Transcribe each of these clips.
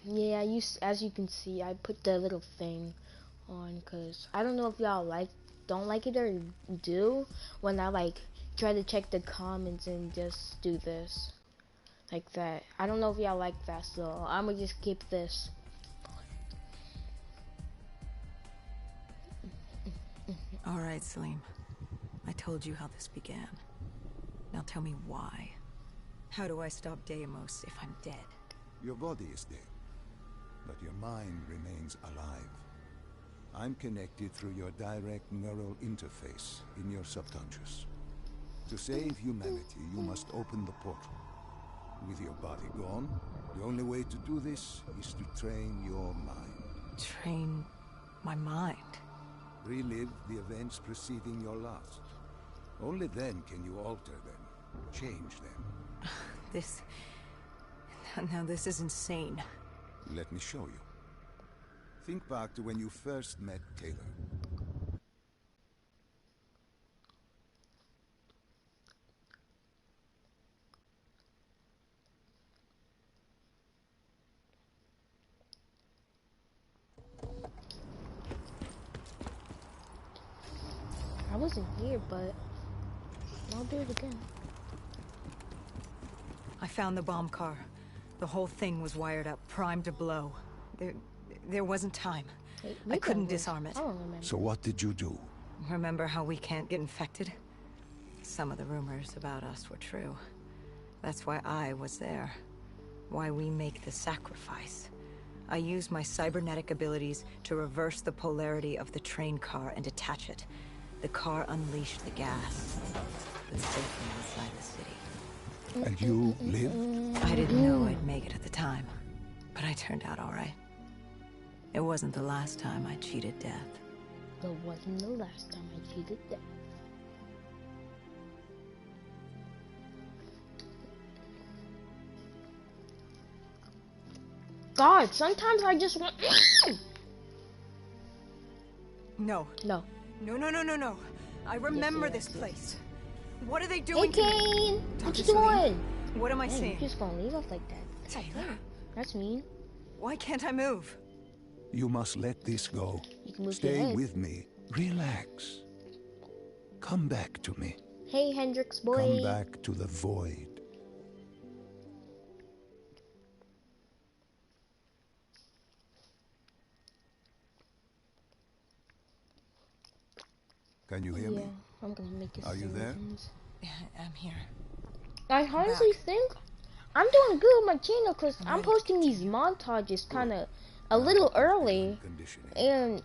Yeah, as you can see, I put the little thing on because I don't know if y'all don't like it or do when I like try to check the comments and just do this like that. I don't know if y'all like that, so I'm gonna just keep this. All right, Salim. I told you how this began. Now tell me why. How do I stop Deimos if I'm dead? Your body is dead, but your mind remains alive. I'm connected through your direct neural interface in your subconscious. To save humanity, you must open the portal. With your body gone, the only way to do this is to train your mind. Train my mind? Relive the events preceding your last. Only then can you alter them, change them. This... Now this is insane. Let me show you. Think back to when you first met Taylor. I wasn't here, but I'll do it again. I found the bomb car. The whole thing was wired up, primed to blow. There wasn't time. Wait, I couldn't disarm it. I don't remember. So what did you do? Remember how we can't get infected? Some of the rumors about us were true. That's why I was there. Why we make the sacrifice. I used my cybernetic abilities to reverse the polarity of the train car and detach it. The car unleashed the gas. It was safely inside the city. And you lived? I didn't know I'd make it at the time, but I turned out all right. It wasn't the last time I cheated death. It wasn't the last time I cheated death. God, sometimes I just want. No. No. No. I remember Yes, this yes. place. What are they Hey, doing to me? Kane! What you Dr. Salim, doing? What am I Hey, seeing? you just gonna leave us like that? That's not Taylor? fair. That's mean. Why can't I move? You must let this go. You can move Stay your head. with me. Relax. Come back to me. Hey, Hendrix boy. Come back to the void. Can you hear me? I'm gonna make it. Are you there? Yeah, I'm here. I honestly think I'm doing good with my channel because I'm posting these montages kind of a little early, and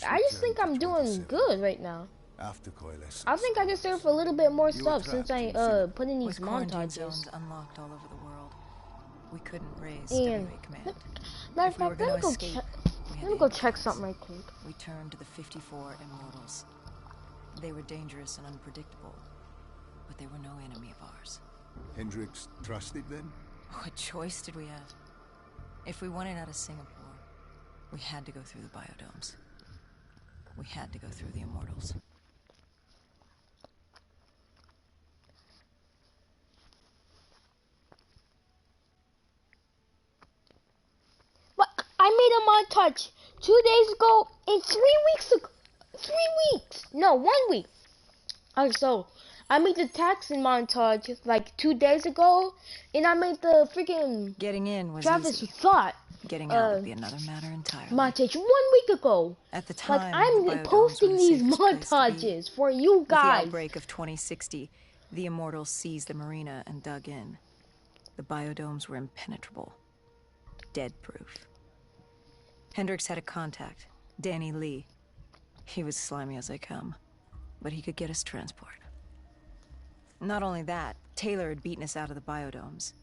I just think I'm doing good right now. After coalescence. I think I deserve a little bit more You were stuff since trapped I in Phoenix. put in these With quarantine montages. zones unlocked all over the world, we couldn't raise And WA command. matter If of we were fact, let me gonna go escape, check. we had Let me go to check improvise. something right quick. We turned to the 54 Immortals. They were dangerous and unpredictable, but they were no enemy of ours. Hendrix trusted them? What choice did we have? If we wanted out of Singapore, we had to go through the biodomes. We had to go through the Immortals. But I made a montage 2 days ago and 3 weeks ago. 3 weeks? No, 1 week. Alright, so I made the taxing montage like 2 days ago, and I made the freaking Getting in was Travis easy. thought Getting out would be another matter entirely. montage 1 week ago. At the time, Like the I'm biodomes posting were the these safest place to be. montages for you With the guys. outbreak of 2060, the Immortals seized the marina and dug in. The biodomes were impenetrable. Dead-proof. Hendrix had a contact, Danny Lee. He was slimy as they come, but he could get us transport. Not only that, Taylor had beaten us out of the biodomes,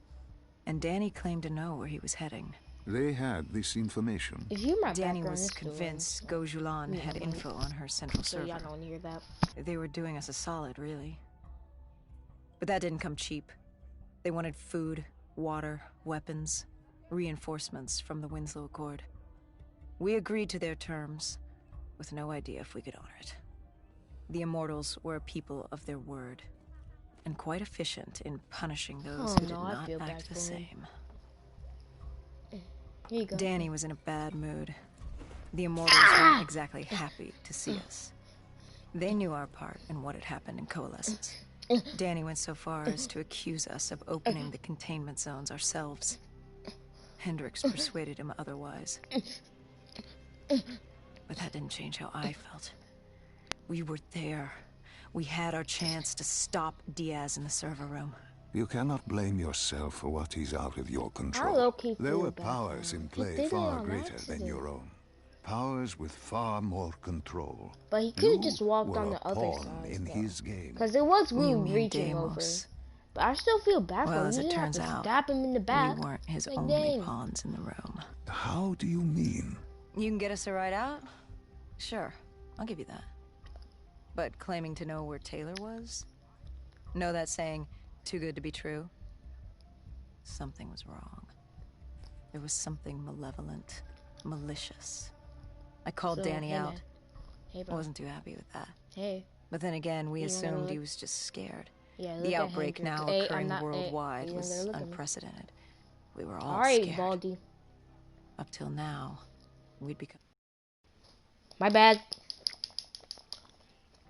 and Danny claimed to know where he was heading. They had this information. If you my Danny background was is still convinced Gojulan had info on her central so server. y'all don't hear that. They were doing us a solid, really. But that didn't come cheap. They wanted food, water, weapons, reinforcements from the Winslow Accord. We agreed to their terms, with no idea if we could honor it. The Immortals were a people of their word, and quite efficient in punishing those who did I not feel bad act the for him. same. Here you go. Danny was in a bad mood. The Immortals weren't exactly happy to see us. They knew our part in what had happened in Coalescence. Danny went so far as to accuse us of opening the containment zones ourselves. Hendricks persuaded him otherwise. But that didn't change how I felt. We were there. We had our chance to stop Diaz in the server room. You cannot blame yourself for what is out of your I control. low-key There feel were bad powers for him. in He play did it far on greater accident. than your own. Powers with far more control. But he could have You just walked were on a the other pawn side, in his game. because it was You Rue mean reaching over. Deimos. But I still feel bad for Well, him. as He it didn't have turns to out, stab him in the back. we weren't his Like, only dang. pawns in the room. How do you mean? You can get us a ride out? Sure, I'll give you that. But claiming to know where Taylor was? Know that saying, too good to be true? Something was wrong. There was something malevolent, malicious. I called So, Danny hey, out. man. Hey, I bro. wasn't too happy with that. Hey. But then again, we You wanna assumed he look? was just scared. Yeah, look The at outbreak Hendrix. now Hey, occurring I'm not, worldwide you was gonna look at me. unprecedented. We were all Alright, scared. Baldy. Up till now, we'd become My bad.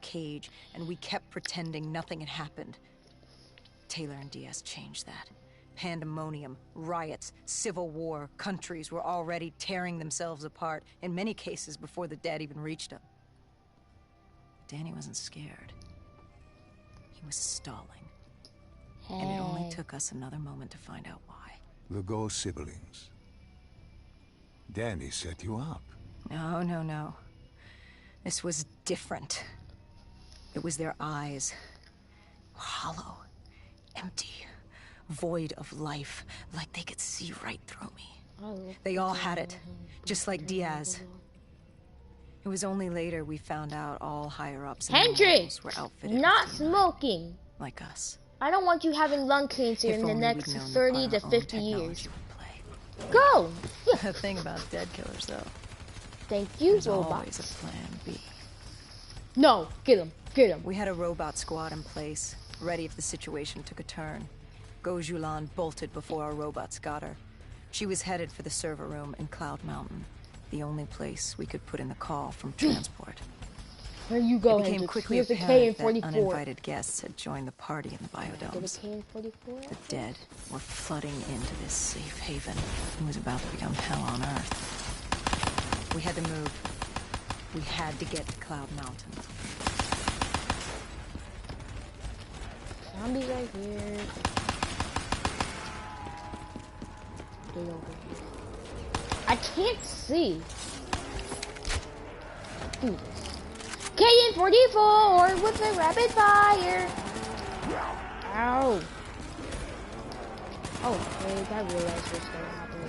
cage, and we kept pretending nothing had happened. Taylor and Diaz changed that. Pandemonium, riots, civil war, countries were already tearing themselves apart, in many cases before the dead even reached them. Danny wasn't scared. He was stalling. Hey. And it only took us another moment to find out why. The Go siblings. Danny set you up. No, no, no. This was different. It was their eyes. Hollow. Empty. Void of life. Like they could see right through me. They all had it. Just like Diaz. It was only later we found out all higher-ups in the Hendrix! Immortals were outfitted Not with female, smoking. like us. I don't want you having lung cancer If in the only next we'd known 30 that to our 50 own years. technology would play. Go! The thing about dead killers, though, Thank you, there's always a robots. plan B. No, get him, get him. We had a robot squad in place, ready if the situation took a turn. Gojulan bolted before our robots got her. She was headed for the server room in Cloud Mountain, the only place we could put in the call from transport. Where you go, It became Hendrix? quickly Here's a apparent that KN-44. uninvited guests had joined the party in the Get a biodomes. KN-44? The dead were flooding into this safe haven. It was about to become hell on Earth. We had to move. We had to get to Cloud Mountain. Zombies right here. They over here. I can't see. Do this. KN-44 with a rapid fire. Ow. Oh, wait, I realized what's gonna happen.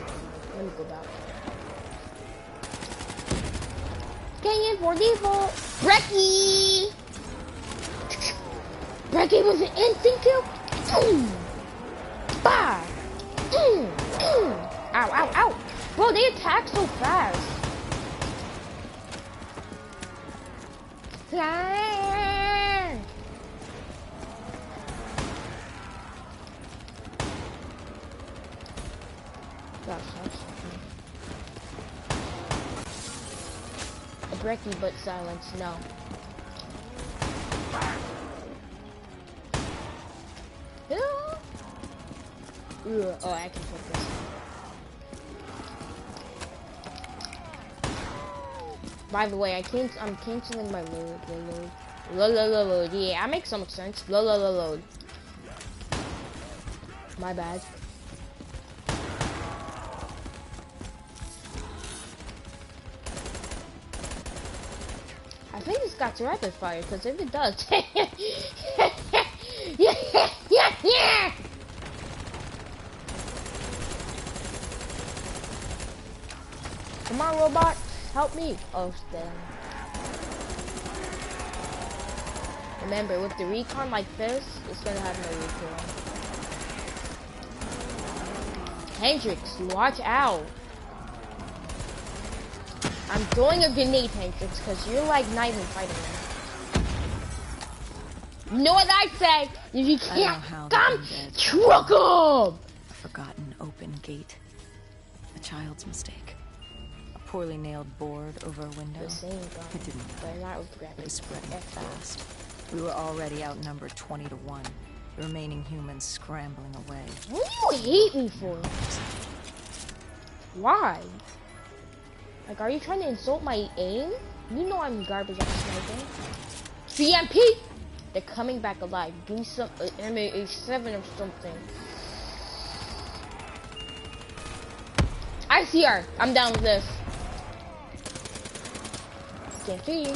Let me go back. KN-44. Brecky. Brecky was an instant kill. Bah. Ow, ow, ow. Bro, they attack so fast. Gosh, that's something. A Brecky, but silence, no. Ugh. Oh, I can put this. By the way, I'm canceling my load. Yeah, that makes so much sense. Load. My bad. I think it's got rapid fire, because if it does... yeah! Come on, robot. Help me. Oh, damn. Remember, with the recon like this, it's gonna have no recon. Hendrix, watch out. I'm throwing a grenade, Hendrix, because you're like not even fighting them. You know what I say? If you can't come, truck 'em! A forgotten open gate. A child's mistake. A poorly nailed board over a window. The same gun, It didn't matter. but not with graphics. It was spreading fast. We were already outnumbered 20 to 1. The remaining humans scrambling away. What do you hate me for? Why? Like, are you trying to insult my aim? You know I'm garbage at sniping. CMP! They're coming back alive. Give me some M87 or something. I see her. I'm down with this. Can't see you.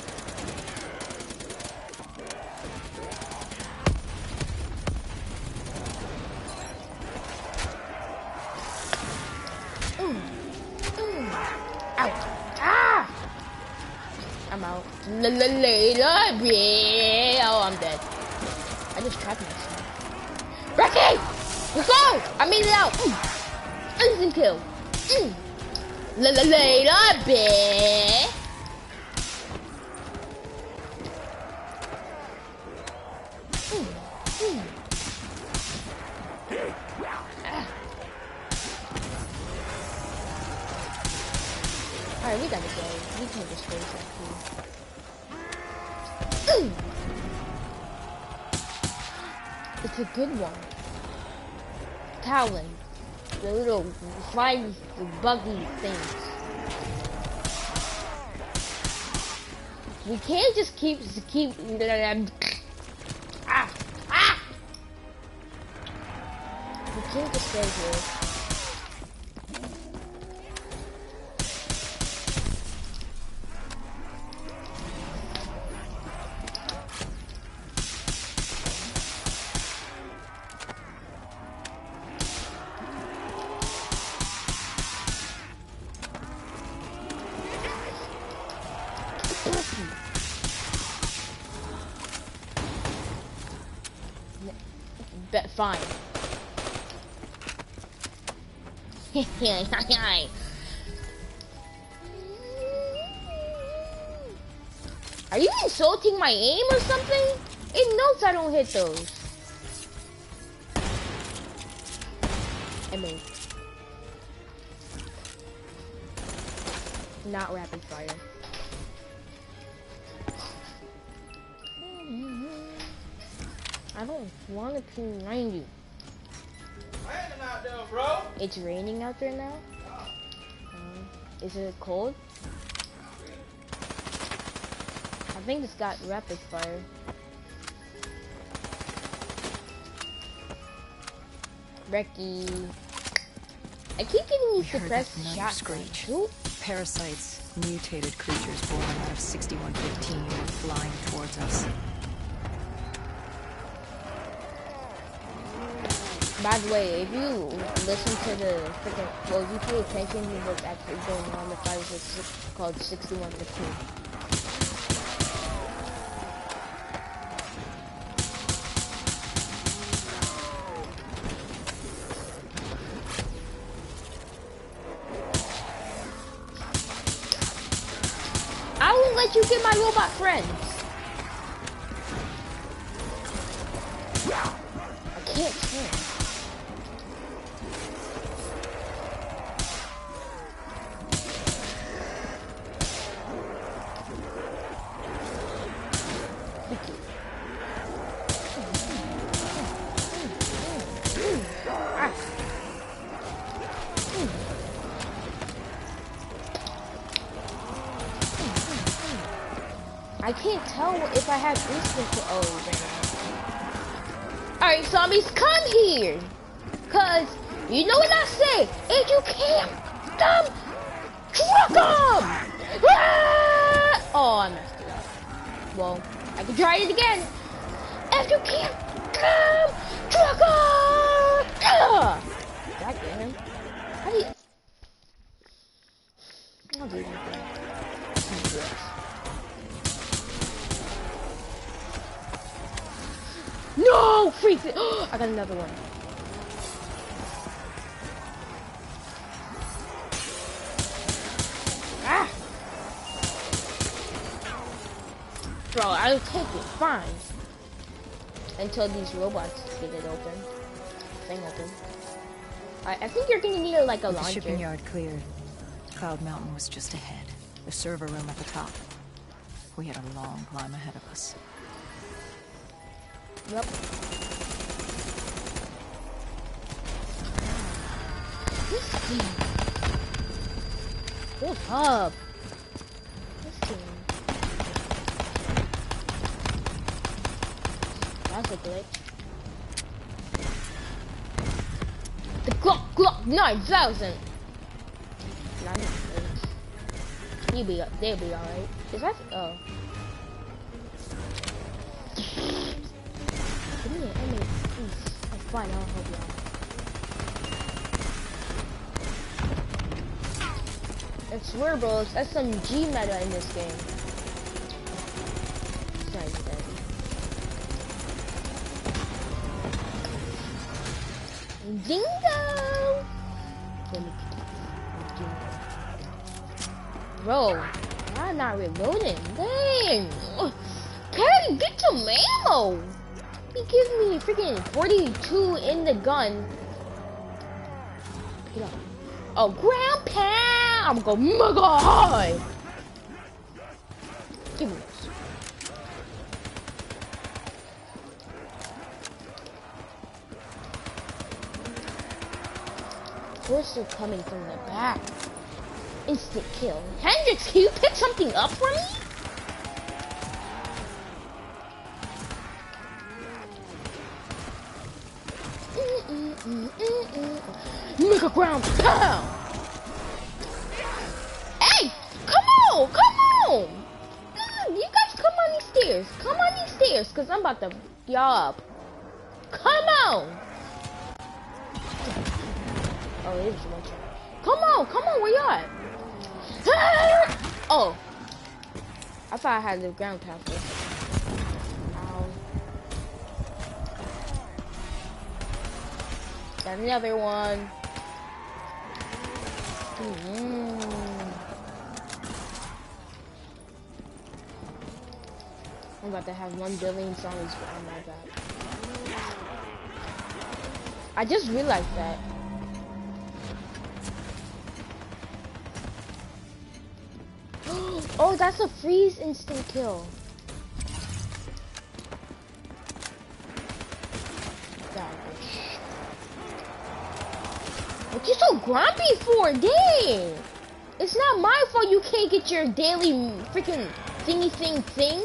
Out. Ah! I'm out. Oh, I'm dead. I just trapped myself. Becky! Let's go! I made it out! Instant kill. Alright, we gotta go. We can't just face that too. It's a good one. Talon. The little flying buggy things. We can't just keep ah! We can't just stay here. Bet fine. Are you insulting my aim or something? It knows I don't hit those. I mean, not rapid fire. I don't want to P90 you. Raining out there, bro. It's raining out there now? Is it cold? I think it's got rapid fire. Becky. I keep getting these suppressed shots. Screech. Parasites, mutated creatures born out of 6115, flying towards us. By the way, if you listen to the freaking, well, if you pay attention to what's actually going on, the fire is called 6115. I won't let you get my robot friends. I can't swim. I can't tell if I have instant to Alright, zombies, come here! Cause, you know what I say, if you can't them, truck them! Ah! Oh, I messed it up. Well, I can try it again. If you can't come, truck them! Ah! Did I get him? How do you... I'll do anything. No! Freak it! I got another one. Ah! Bro, I'll take it, fine. Until these robots get it open. Thing open. I think you're gonna need like a With the launcher. shipping yard cleared, Cloud Mountain was just ahead. The server room at the top. We had a long climb ahead of us. Yep. This game. What's up? This game. That's a glitch. The Glock 9000. Not a glitch. They'll be alright. Is that? Oh. Give me an M8, please. Oh, fine, I'll help you out. I swear, bros, that's some G meta in this game. It's not even dead. Dingo! Bro, I'm not reloading. Dang! Can get some ammo! He gives me freaking 42 in the gun. Pick it up. Oh, ground pound! I'm gonna go mega high! Give me this. Force are coming from the back. Instant kill. Hendrix, can you pick something up for me? Mega ground pound! Hey! Come on! Come on! You guys come on these stairs. Come on these stairs, because I'm about to y'all up. Come on! Oh, it is one shot. Come on, where you at? Oh. I thought I had the ground pound first. Ow. Got another one. I'm about to have 1 billion zombies on my back. I just realized that. Oh, that's a freeze instant kill. What you so grumpy for? Dang! It's not my fault you can't get your daily freaking thingy thing.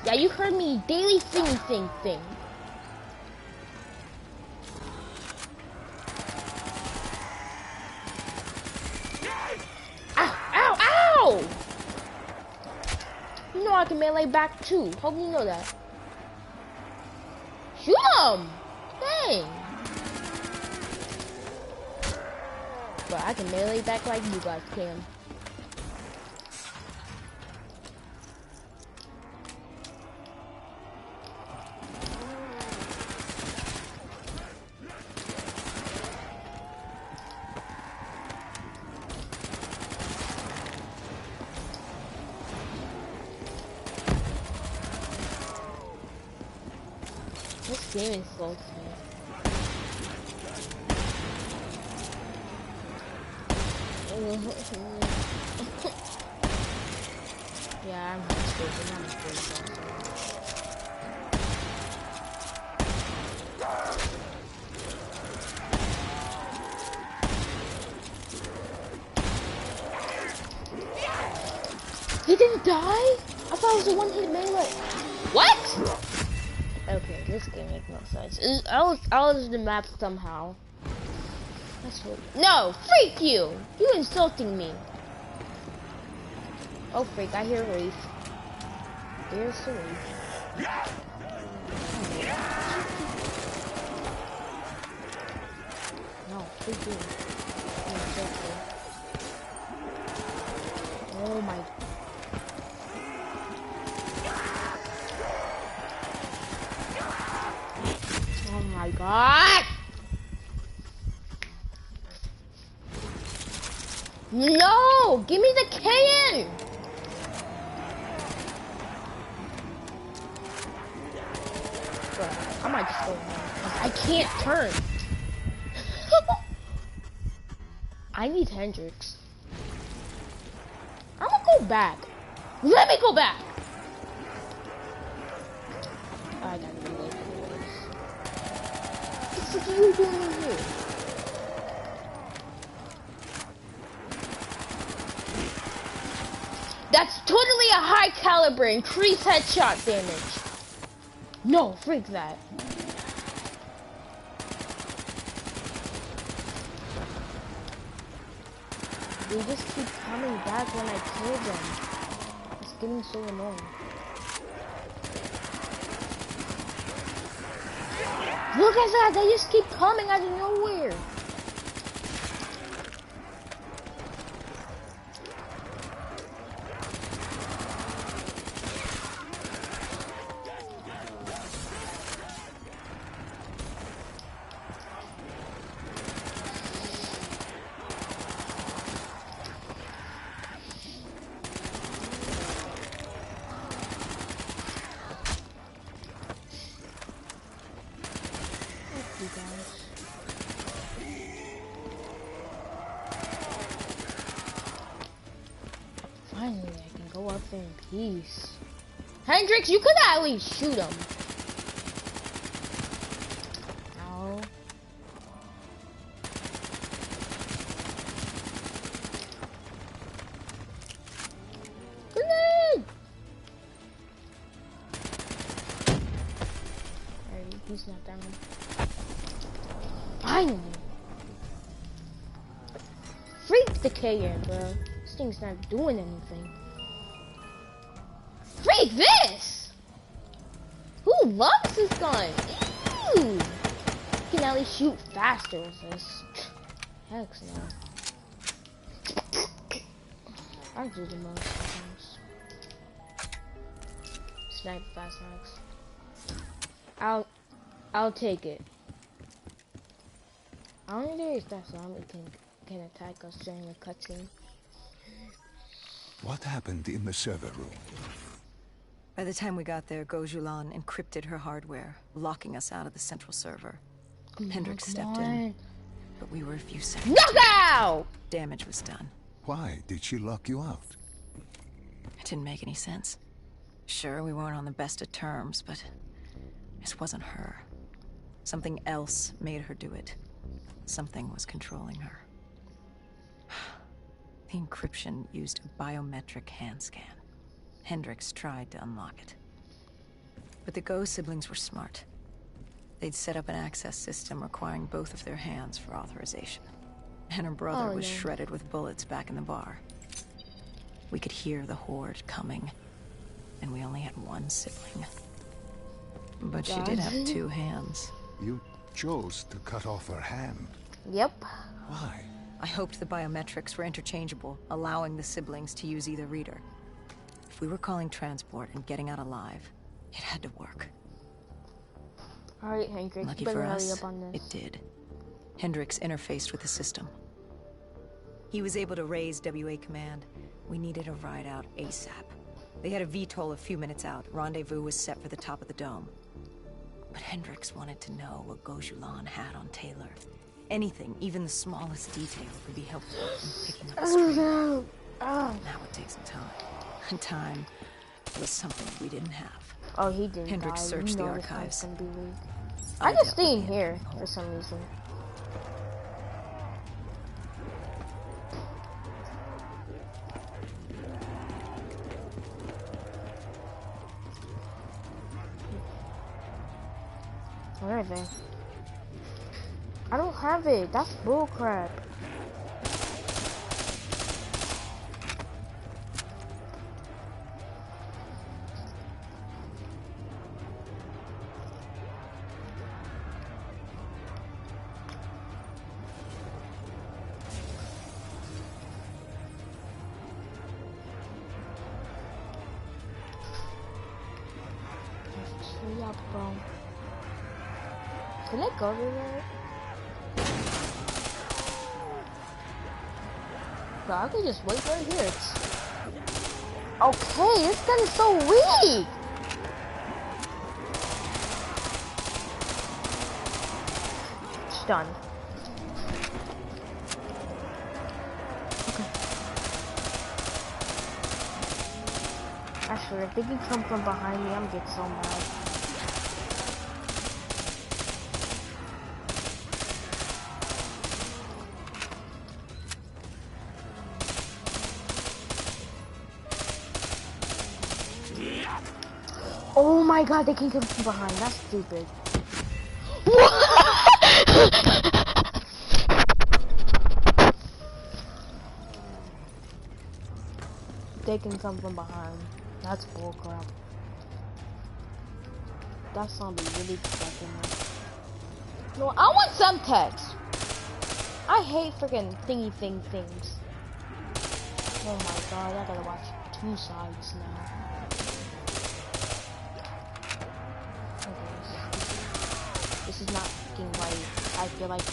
Yeah, you heard me. Daily thingy thing. Ow! Ow! Ow! You know I can melee back too. Hope you know that. Shoot him! Dang! But I can melee back like you guys can. This game is so smooth. Yeah, I'm mistaken. I'm mistaken. He didn't die? I thought it was a one-hit melee. What? Okay, this game makes no sense. I was the map somehow. That's what. No, freak you! You insulting me. Oh freak, I hear Reef. There's the Reef. No, freak you. Oh my. Oh my god! No! Give me the can! Bro, I might just go. I can't turn. I need Hendrix. I'm gonna go back. Let me go back. I gotta be late anyways. What are you doing in here? That's totally a high caliber, increased headshot damage. No, freak that. They just keep coming back when I kill them. It's getting so annoying. Look at that, they just keep coming out of nowhere. Finally, I can go up there in peace. Hendrix, you could at least shoot him. Ow. Grenade! Alright, he's not down. Finally! Freak the KN, bro. This thing's not doing anything. Freak this! Who loves this gun? Ew! You can at least shoot faster with this. Heck no. I do the most sometimes. Snipe fast knocks. I'll take it. I don't think there is that zombie can attack us during the cutscene. What happened in the server room? By the time we got there, Gojulan encrypted her hardware, locking us out of the central server. Hendrix stepped in, but we were a few seconds. Knockout! Damage was done. Why did she lock you out? It didn't make any sense. Sure, we weren't on the best of terms, but this wasn't her. Something else made her do it. Something was controlling her. The encryption used a biometric hand scan. Hendrix tried to unlock it. But the Go siblings were smart. They'd set up an access system requiring both of their hands for authorization. And her brother was shredded with bullets back in the bar. We could hear the horde coming, and we only had one sibling. But she did have two hands. You chose to cut off her hand. Yep. Why? I hoped the biometrics were interchangeable, allowing the siblings to use either reader. If we were calling transport and getting out alive, it had to work. Alright, Hendrix, Lucky better for hurry us, up on this. it did. Hendrix interfaced with the system. He was able to raise WA command. We needed a ride out ASAP. They had a VTOL a few minutes out. Rendezvous was set for the top of the dome. But Hendrix wanted to know what Gojulan had on Taylor. Anything, even the smallest detail, could be helpful in picking up the stream. No. That would take some time. And time was something we didn't have. Oh, he didn't Hendrix die. searched the You know this archives. one's gonna be weak. I just stay in here for some reason. Where are they? I don't have it. That's bullcrap. Hurry up, bro. Can I go over there? Bro, I could just wait right here. Okay, this gun is so weak! It's done. sure. If they can come from behind me, I'm gonna get so mad. Oh my god, they can come from behind. That's stupid. They can come from behind. That's bullcrap. That zombie really fucking me. No, I want some text. I hate freaking thingy things. Oh my god, I gotta watch two sides now. This is not fucking right. I feel like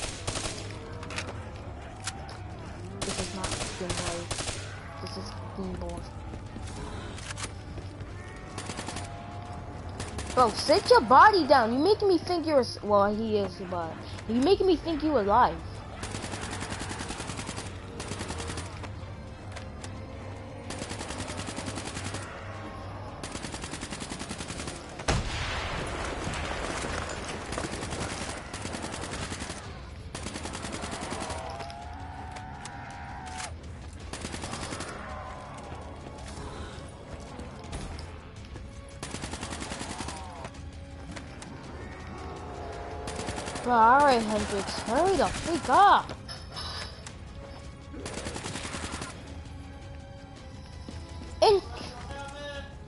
this is not fucking right. This is fucking bullshit. Bro, sit your body down. You making me think you're well, he is, but you making me think you alive. Alright, Hendrix, hurry the freak up!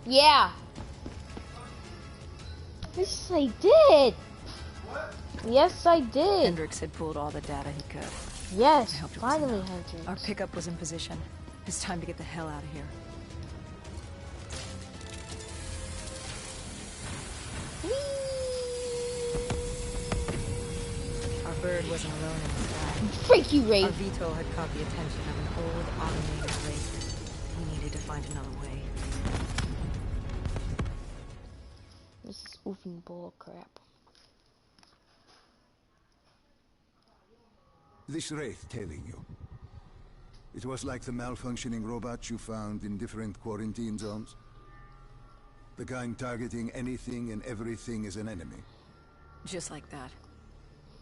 Yeah! Yes, I did! What? Yes, I did! Hendrix had pulled all the data he could. Yes, I hoped it was finally, enough. Hendrix. Our pickup was in position. It's time to get the hell out of here. Our bird wasn't alone in the sky. Freak you, Ray! Our VTOL had caught the attention of an old automated race. We needed to find another way. This is oofing bull crap. This wraith tailing you. It was like the malfunctioning robots you found in different quarantine zones. The kind targeting anything and everything as an enemy. Just like that.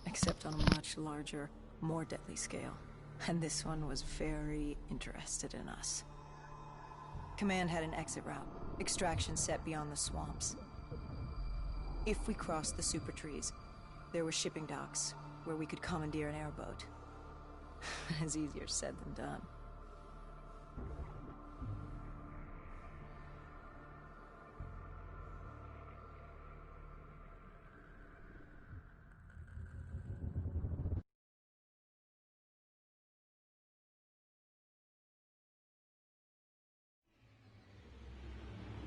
Except on a much larger, more deadly scale. And this one was very interested in us. Command had an exit route. Extraction set beyond the swamps. If we crossed the super trees, there were shipping docks where we could commandeer an airboat. It's easier said than done.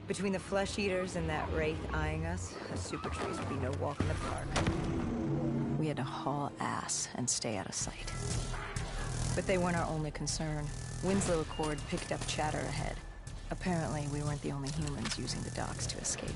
Between the flesh eaters and that wraith eyeing us, the super trees would be no walk in the park. We had to haul ass and stay out of sight. But they weren't our only concern. Winslow Accord picked up chatter ahead. Apparently, we weren't the only humans using the docks to escape.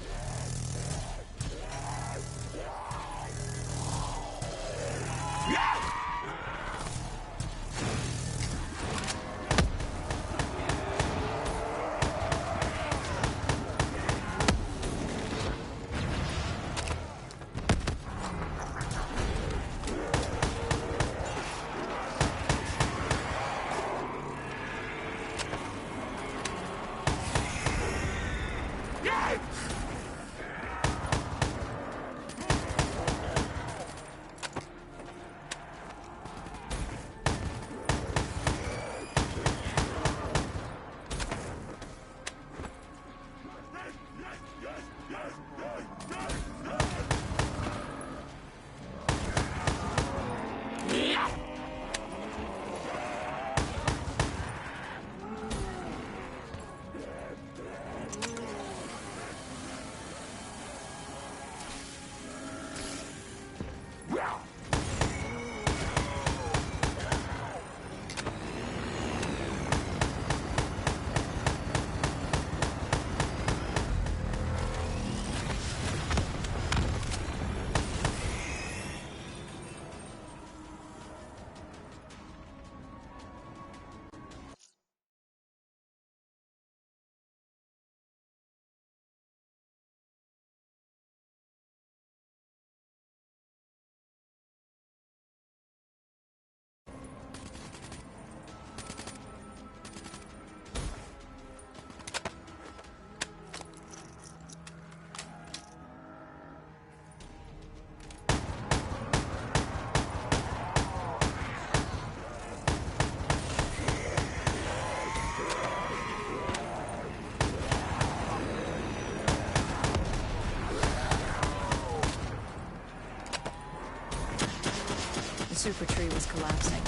super tree was collapsing.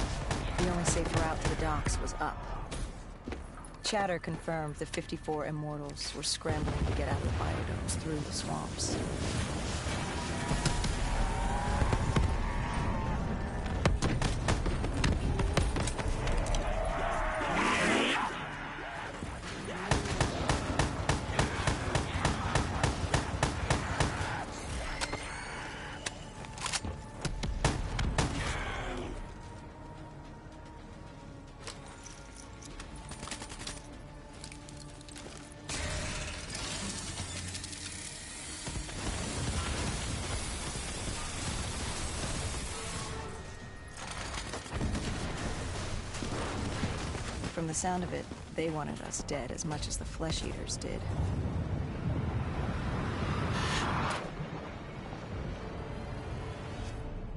The only safe route to the docks was up. Chatter confirmed the 54 immortals were scrambling to get out of the biodomes through the swamps. From the sound of it, they wanted us dead as much as the flesh eaters did.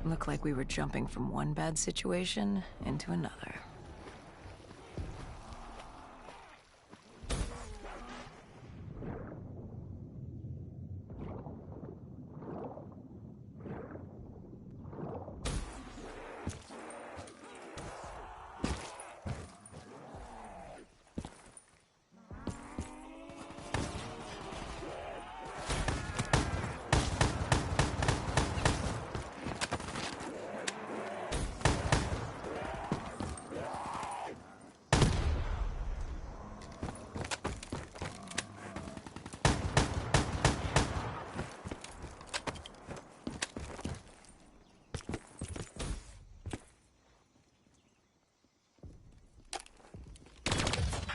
Looked like we were jumping from one bad situation into another.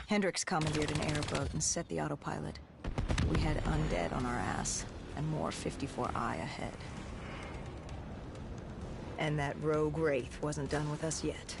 Hendricks commandeered an airboat and set the autopilot. We had undead on our ass, and more 54I ahead. And that rogue wraith wasn't done with us yet.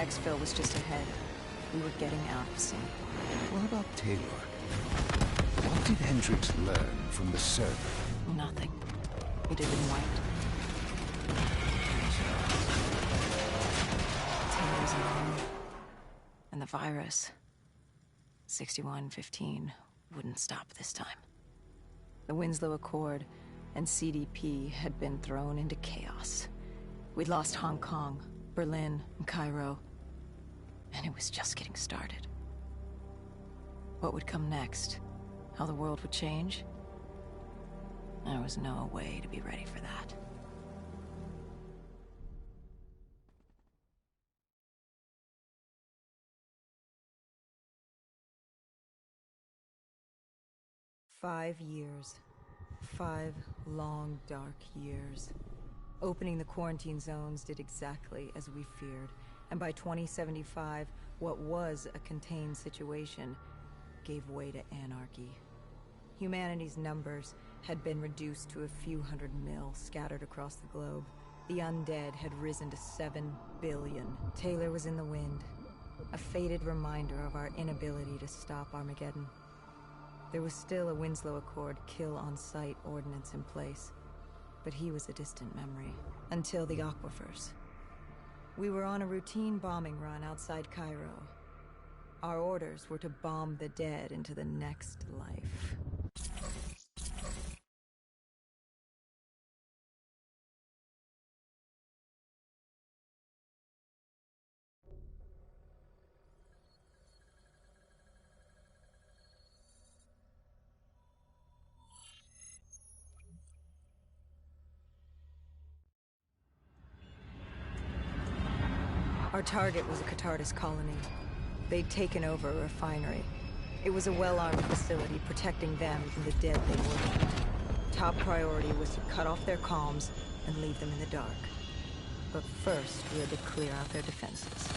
Exfil was just ahead. We were getting out of sync. What about Taylor? What did Hendricks learn from the server? Nothing. It had been wiped. Taylor's alone. And the virus, 6115, wouldn't stop this time. The Winslow Accord and CDP had been thrown into chaos. We'd lost Hong Kong, Berlin, and Cairo. And it was just getting started. What would come next? How the world would change? There was no way to be ready for that. "5 years. 5 long, dark years. Opening the quarantine zones did exactly as we feared. And by 2075, what was a contained situation gave way to anarchy. Humanity's numbers had been reduced to a few hundred mil scattered across the globe. The undead had risen to 7 billion. Taylor was in the wind, a faded reminder of our inability to stop Armageddon. There was still a Winslow Accord kill-on-sight ordinance in place, but he was a distant memory. Until the aquifers. We were on a routine bombing run outside Cairo. Our orders were to bomb the dead into the next life. Our target was a Catardus colony. They'd taken over a refinery. It was a well-armed facility protecting them from the dead they worshipped. Top priority was to cut off their comms and leave them in the dark. But first, we had to clear out their defenses.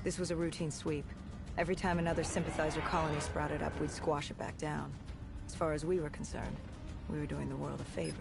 This was a routine sweep. Every time another sympathizer colony sprouted up, we'd squash it back down. As far as we were concerned, we were doing the world a favor.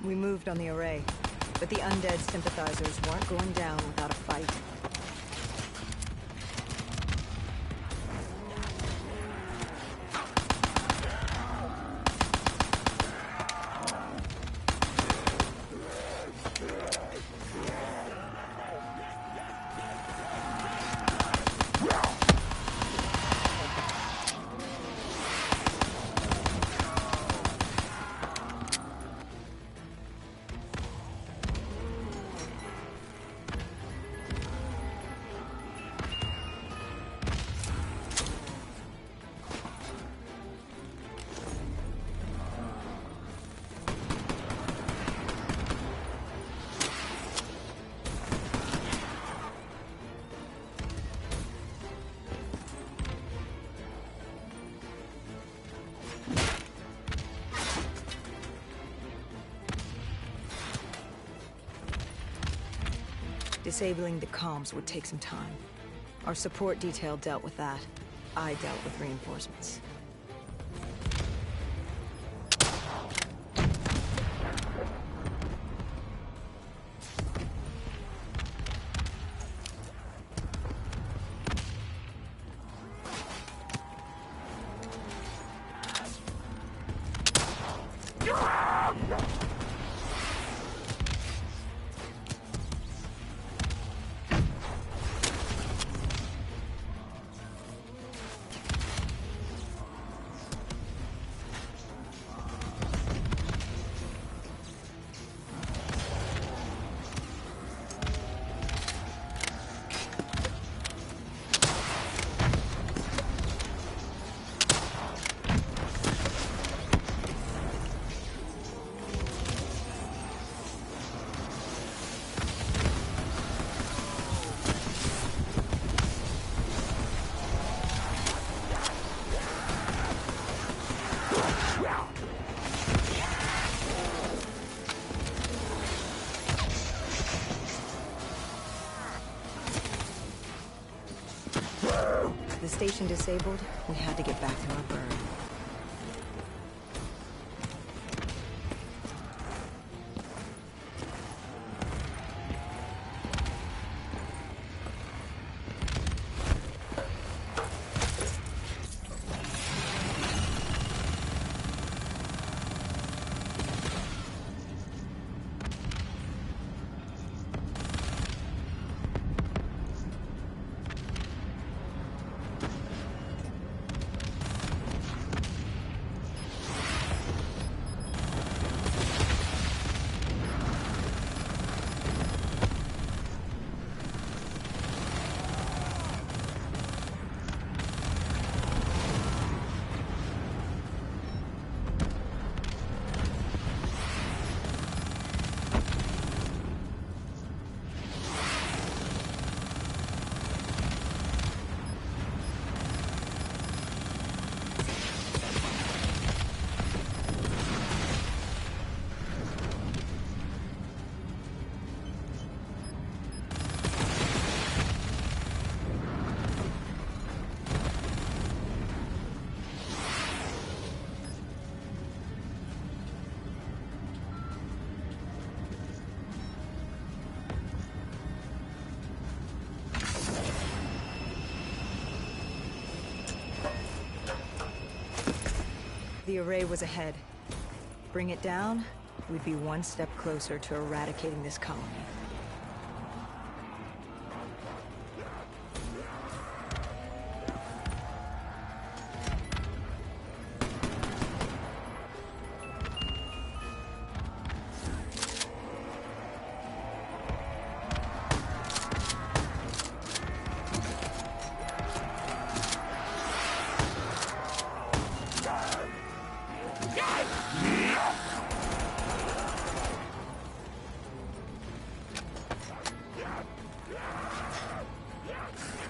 We moved on the array, but the undead sympathizers weren't going down without a fight. Disabling the comms would take some time. Our support detail dealt with that. I dealt with reinforcements. station disabled, we had to get back to our bird. The array was ahead. Bring it down, we'd be one step closer to eradicating this colony.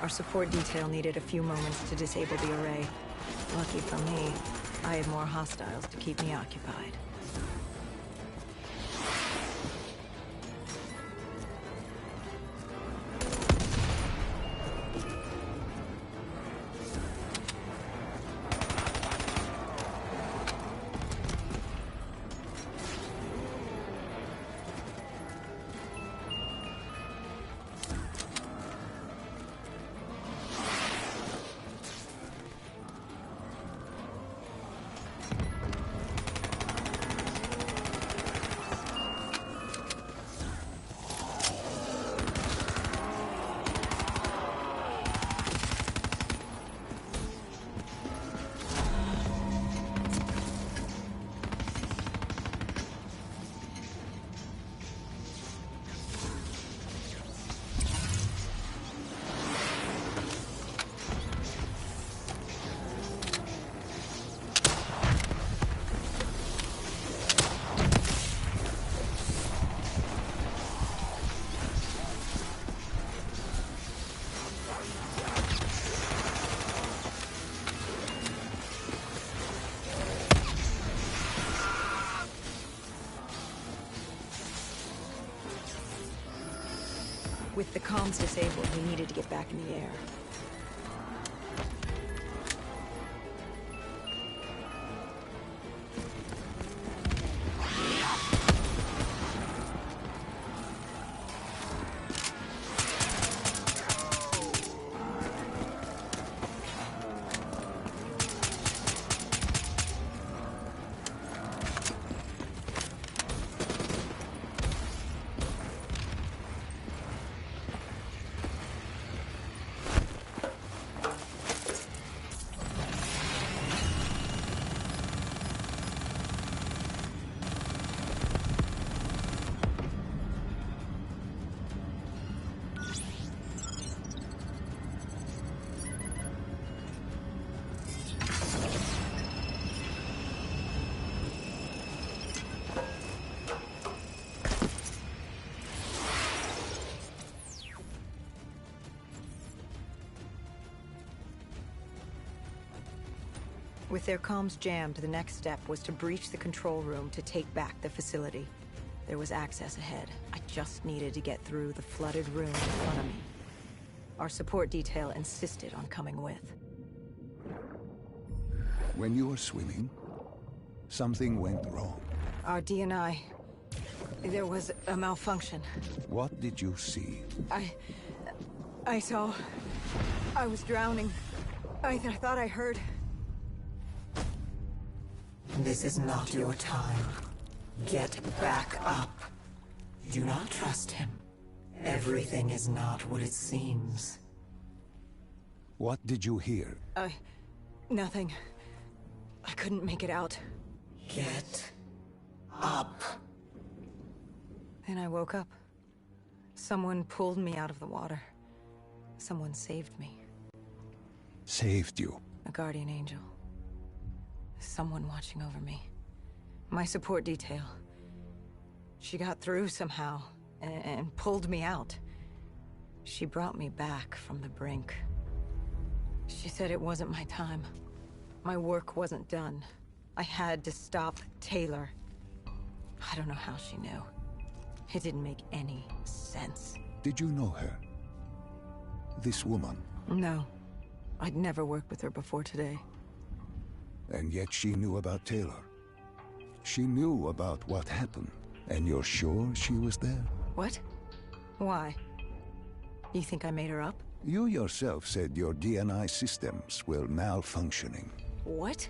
Our support detail needed a few moments to disable the array. Lucky for me, I had more hostiles to keep me occupied. With the comms disabled, we needed to get back in the air. With their comms jammed, the next step was to breach the control room to take back the facility. There was access ahead. I just needed to get through the flooded room in front of me. Our support detail insisted on coming with. When you were swimming, something went wrong. Our D&I. There was a malfunction. What did you see? I saw... I was drowning. I thought I heard... This is not your time. Get back up. Do not trust him. Everything is not what it seems. What did you hear? Nothing. I couldn't make it out. Get up. Then I woke up. Someone pulled me out of the water. Someone saved me. Saved you? A guardian angel. Someone watching over me. My support detail. She got through somehow, and pulled me out. She brought me back from the brink. She said it wasn't my time. My work wasn't done. I had to stop Taylor. I don't know how she knew. It didn't make any sense. Did you know her? This woman? No. I'd never worked with her before today. And yet she knew about Taylor. She knew about what happened. And you're sure she was there? What? Why? You think I made her up? You yourself said your DNI systems were malfunctioning. What?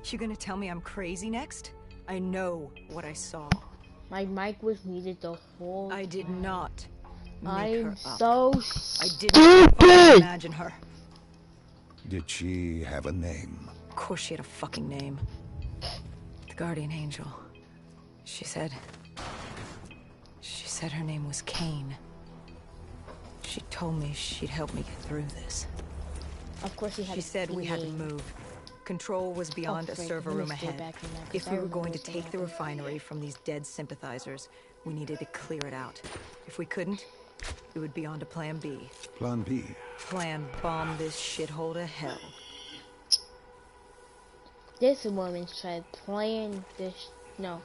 You gonna tell me I'm crazy next? I know what I saw. My mic was muted the whole I did not make I'm her up. so I didn't fucking imagine her. Did she have a name? Of course she had a fucking name. The guardian angel. She said her name was Kane. She told me she'd help me get through this. Of course, She said we had to move. Control was beyond a server room ahead. If we were going to take the refinery from these dead sympathizers, we needed to clear it out. If we couldn't, it would be on to Plan B. Plan B? Plan bomb this shithole to hell. This woman said plan this... No.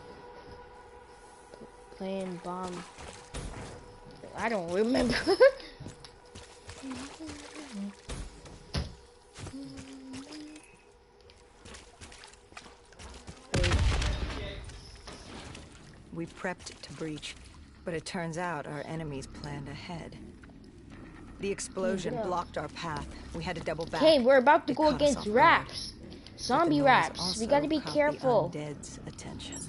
Plan bomb... I don't remember. We prepped to breach, but it turns out our enemies planned ahead. The explosion blocked our path. We had to double back. Okay, we're about to It go caught us against off guard. rats. But Zombie the noise rats. We also gotta be caught careful. The undead's attention.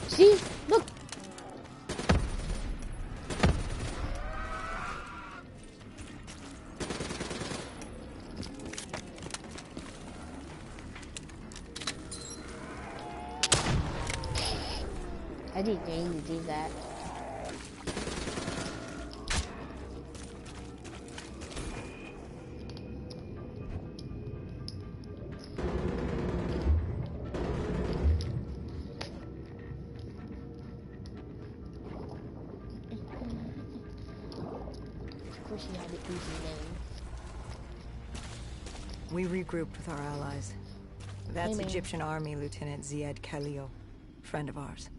See? Look. I didn't mean to do that. Of course, you had an easy name. We regrouped with our allies. That's Hey, man. Egyptian Army Lieutenant Ziad Khalil, friend of ours.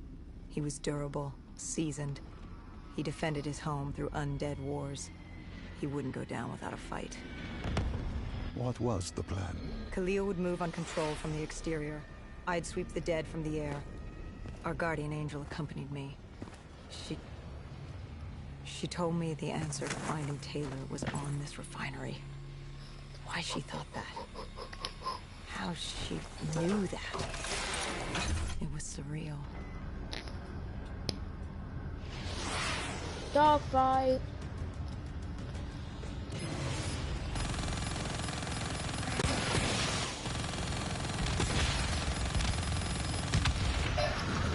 He was durable, seasoned. He defended his home through undead wars. He wouldn't go down without a fight. What was the plan? Khalil would move on control from the exterior. I'd sweep the dead from the air. Our guardian angel accompanied me. She told me the answer to finding Taylor was on this refinery. Why she thought that. How she knew that. It was surreal. Dogfight.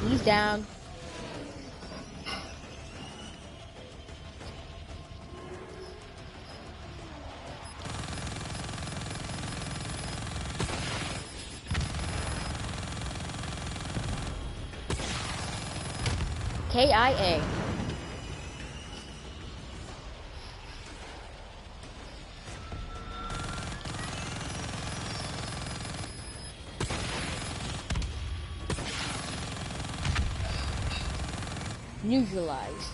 He's down. KIA. Neutralized.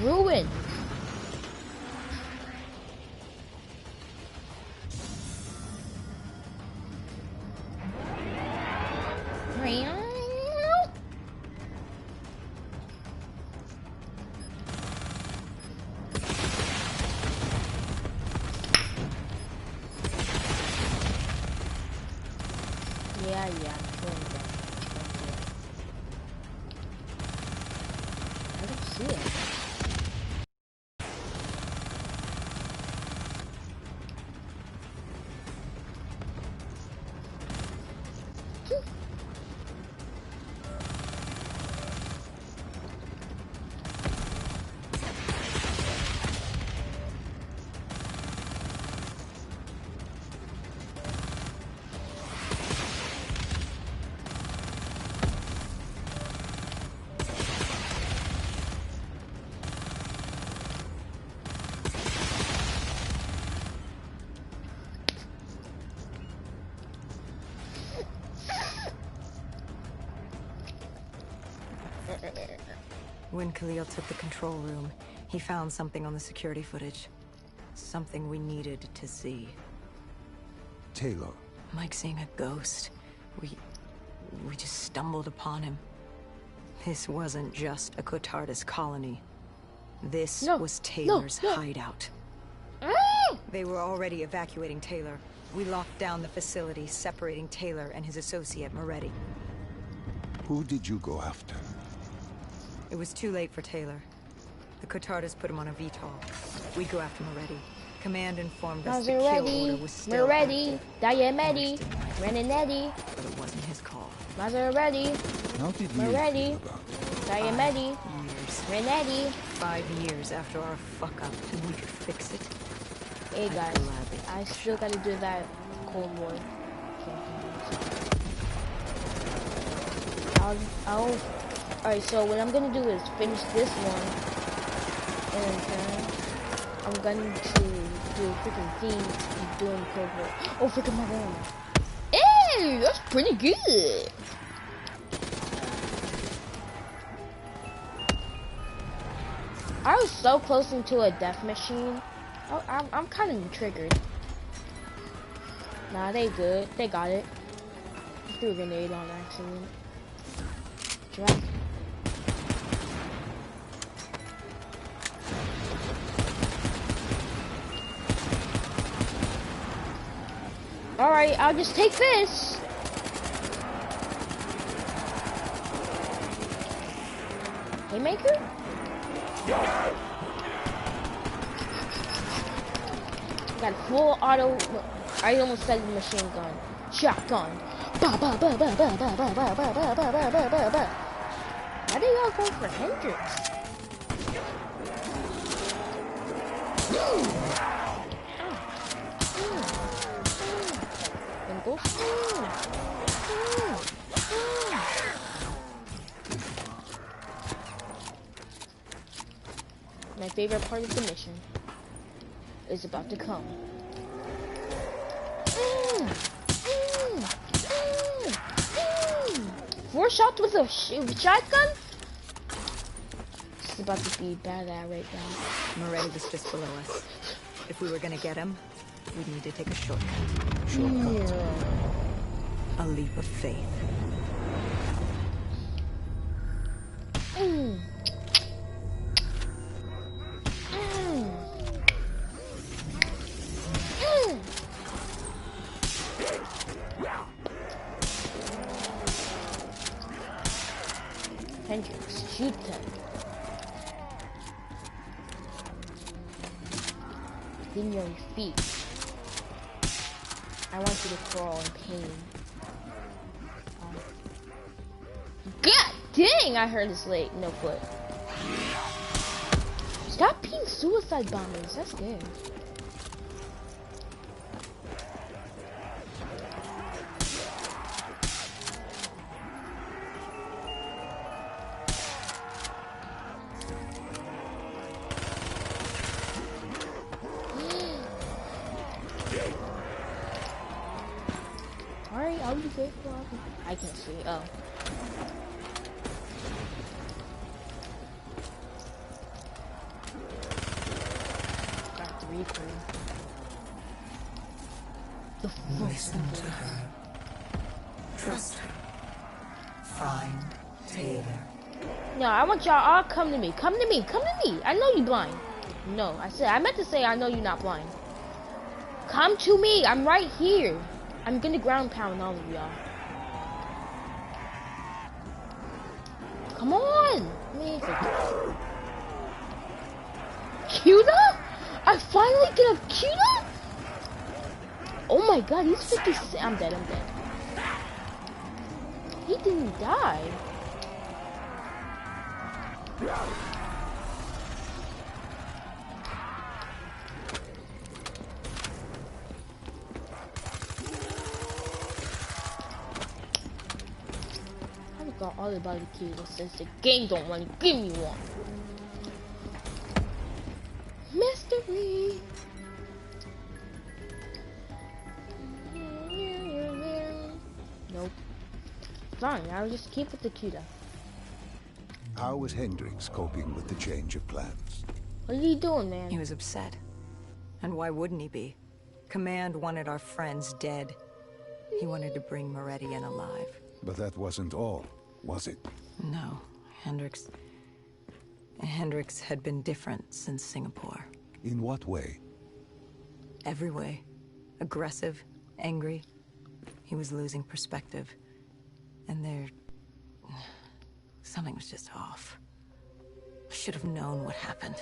ruined. Yeah, I'm killing them. I don't see it. When Khalil took the control room, he found something on the security footage. Something we needed to see. Taylor. Like seeing a ghost. We just stumbled upon him. This wasn't just a Cotardus colony. This was Taylor's hideout. They were already evacuating Taylor. We locked down the facility, separating Taylor and his associate, Moretti. Who did you go after? It was too late for Taylor. The Cotardus put him on a VTOL. We'd go after Moretti. Command informed us the kill order was still active. Diametti, Renenetti. But it wasn't his call. Maserati, How did you Moretti, feel about it? Diametti, 5 years. Renetti. 5 years after our fuck-up, and we could fix it. Hey guys, I still gotta do that Cold War campaign. Alright, so what I'm gonna do is finish this one, and then I'm going to do freaking things and doing Cold War. Oh, freaking my god. Hey, that's pretty good. I was so close into a death machine. Oh, I'm kind of triggered. Nah, they good. They got it. I threw a grenade on accident. Drop. Alright, I'll just take this. Haymaker? Got full auto. I almost said machine gun. Shotgun. Ba ba ba ba ba ba ba ba ba ba ba ba ba ba ba. Why do y'all go for Hendrix? My favorite part of the mission is about to come. 4 shots with a shotgun? This is about to be bad at right now. Moretti was just below us. If we were gonna get him, we'd need to take a shortcut. A leap of faith. Hendrix, shoot them. Then your feet. I want you to crawl in pain. God dang, I heard this late. No foot. Stop being suicide bombers. That's good. Alright, I'll be grateful. I can't see. Oh. Reaper. Listen to her. Trust her. Find Taylor. No, I want y'all all come to me. Come to me. Come to me. I know you blind. No, I meant to say I know you're not blind. Come to me. I'm right here. I'm gonna ground pound all of y'all. Come on. Cuda? I finally get a Cuda? Oh my god, he's 56. I'm dead. He didn't die. I got all about the Cuda since the game don't want to give me one. Mystery. Nope. Fine, I'll just keep with the Cuda. How was Hendricks coping with the change of plans? What are you doing, man? He was upset. And why wouldn't he be? Command wanted our friends dead. He wanted to bring Moretti in alive. But that wasn't all, was it? No, Hendricks had been different since Singapore. In what way? Every way. Aggressive, angry. He was losing perspective. And something was just off. I should have known what happened.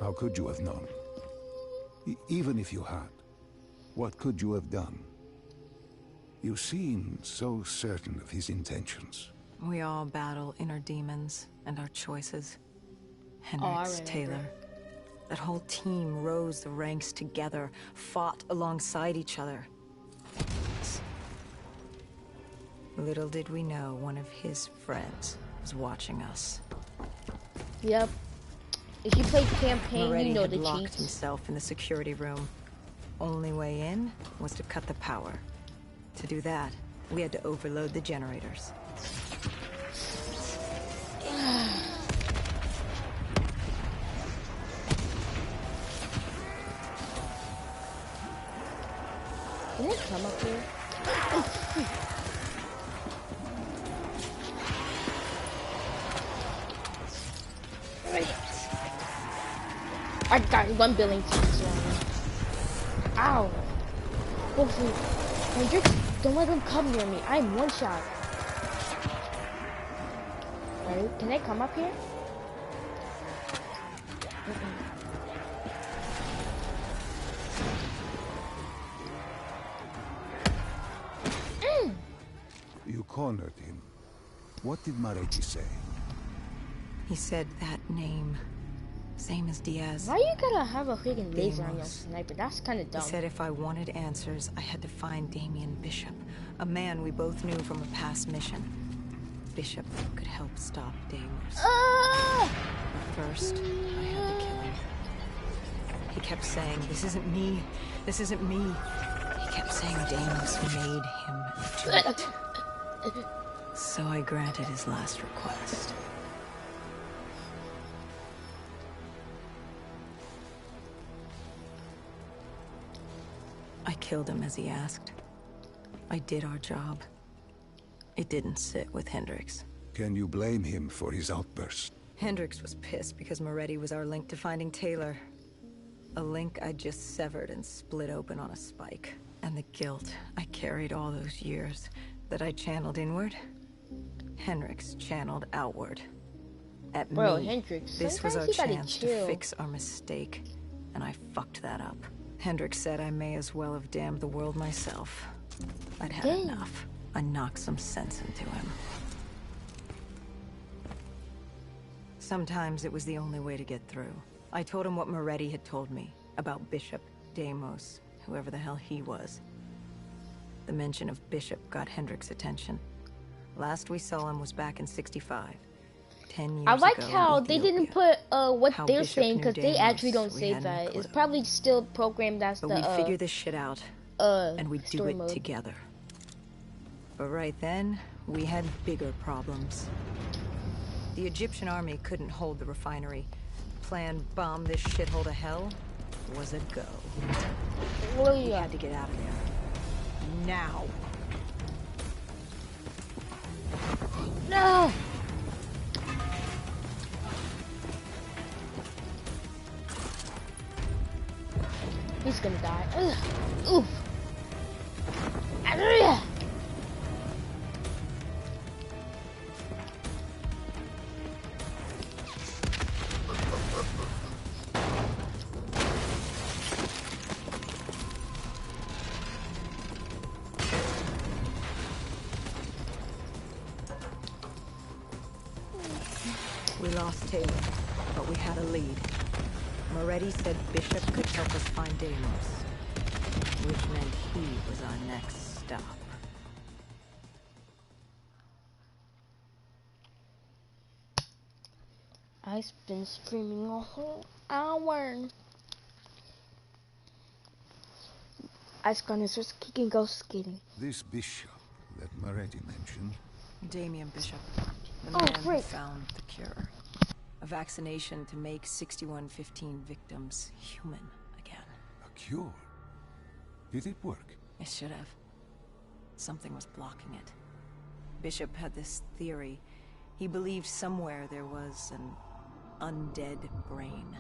How could you have known? Even if you had, what could you have done? You seemed so certain of his intentions. We all battle inner demons and our choices. Hendricks, Taylor. That whole team rose the ranks together, fought alongside each other. Little did we know one of his friends was watching us. Yep. If you play campaign, Moretti you know had the locked cheats. himself in the security room. Only way in was to cut the power. To do that, we had to overload the generators. Can it come up here? I got 1 billion times wrong. Ow! Hendricks, don't let him come near me. I'm one shot. Alright, can I come up here? You cornered him. What did Moretti say? He said that name. Same as Diaz. Why you gotta have a freaking laser on your Deimos. sniper? That's kinda dumb. He said if I wanted answers, I had to find Damien Bishop, a man we both knew from a past mission. Bishop could help stop Deimos. Ah! But first, I had to kill him. He kept saying, "This isn't me. This isn't me." He kept saying Deimos made him do it. So I granted his last request. I killed him as he asked. I did our job. It didn't sit with Hendricks. Can you blame him for his outburst? Hendricks was pissed because Moretti was our link to finding Taylor. A link I just severed and split open on a spike. And the guilt I carried all those years that I channeled inward, Hendricks channeled outward. At Bro, me. Hendricks, This was our sometimes you gotta chance to chill. fix our mistake, and I fucked that up. Hendricks said I may as well have damned the world myself. I'd had Dang. enough. I knocked some sense into him. Sometimes it was the only way to get through. I told him what Moretti had told me about Bishop, Deimos, whoever the hell he was. The mention of Bishop got Hendricks' attention. Last we saw him was back in '65. 10 years I like ago in how they didn't Ethiopia. put what How they're Bishop saying knew because they Deimos, actually don't we say hadn't a that. It's clue. probably still programmed as But the we'd figure this shit out, and we'd do story it mode. together. But right then, we had bigger problems. The Egyptian army couldn't hold the refinery. Plan bomb this shithole to hell? was a go. Oh We yeah. had to get out of there. Now. No! He's gonna die. Ugh. Oof. Ugh. We lost Taylor, but we had a lead. Moretti said Bishop could help us find Deimos, which meant he was our next stop. I've been streaming a whole hour. Ice gonna just kicking go skating. This bishop that Moretti mentioned. Damien Bishop, the Oh, man who great. found the cure. A vaccination to make 6115 victims human again. A cure? Did it work? It should have. Something was blocking it. Bishop had this theory. He believed somewhere there was an undead brain.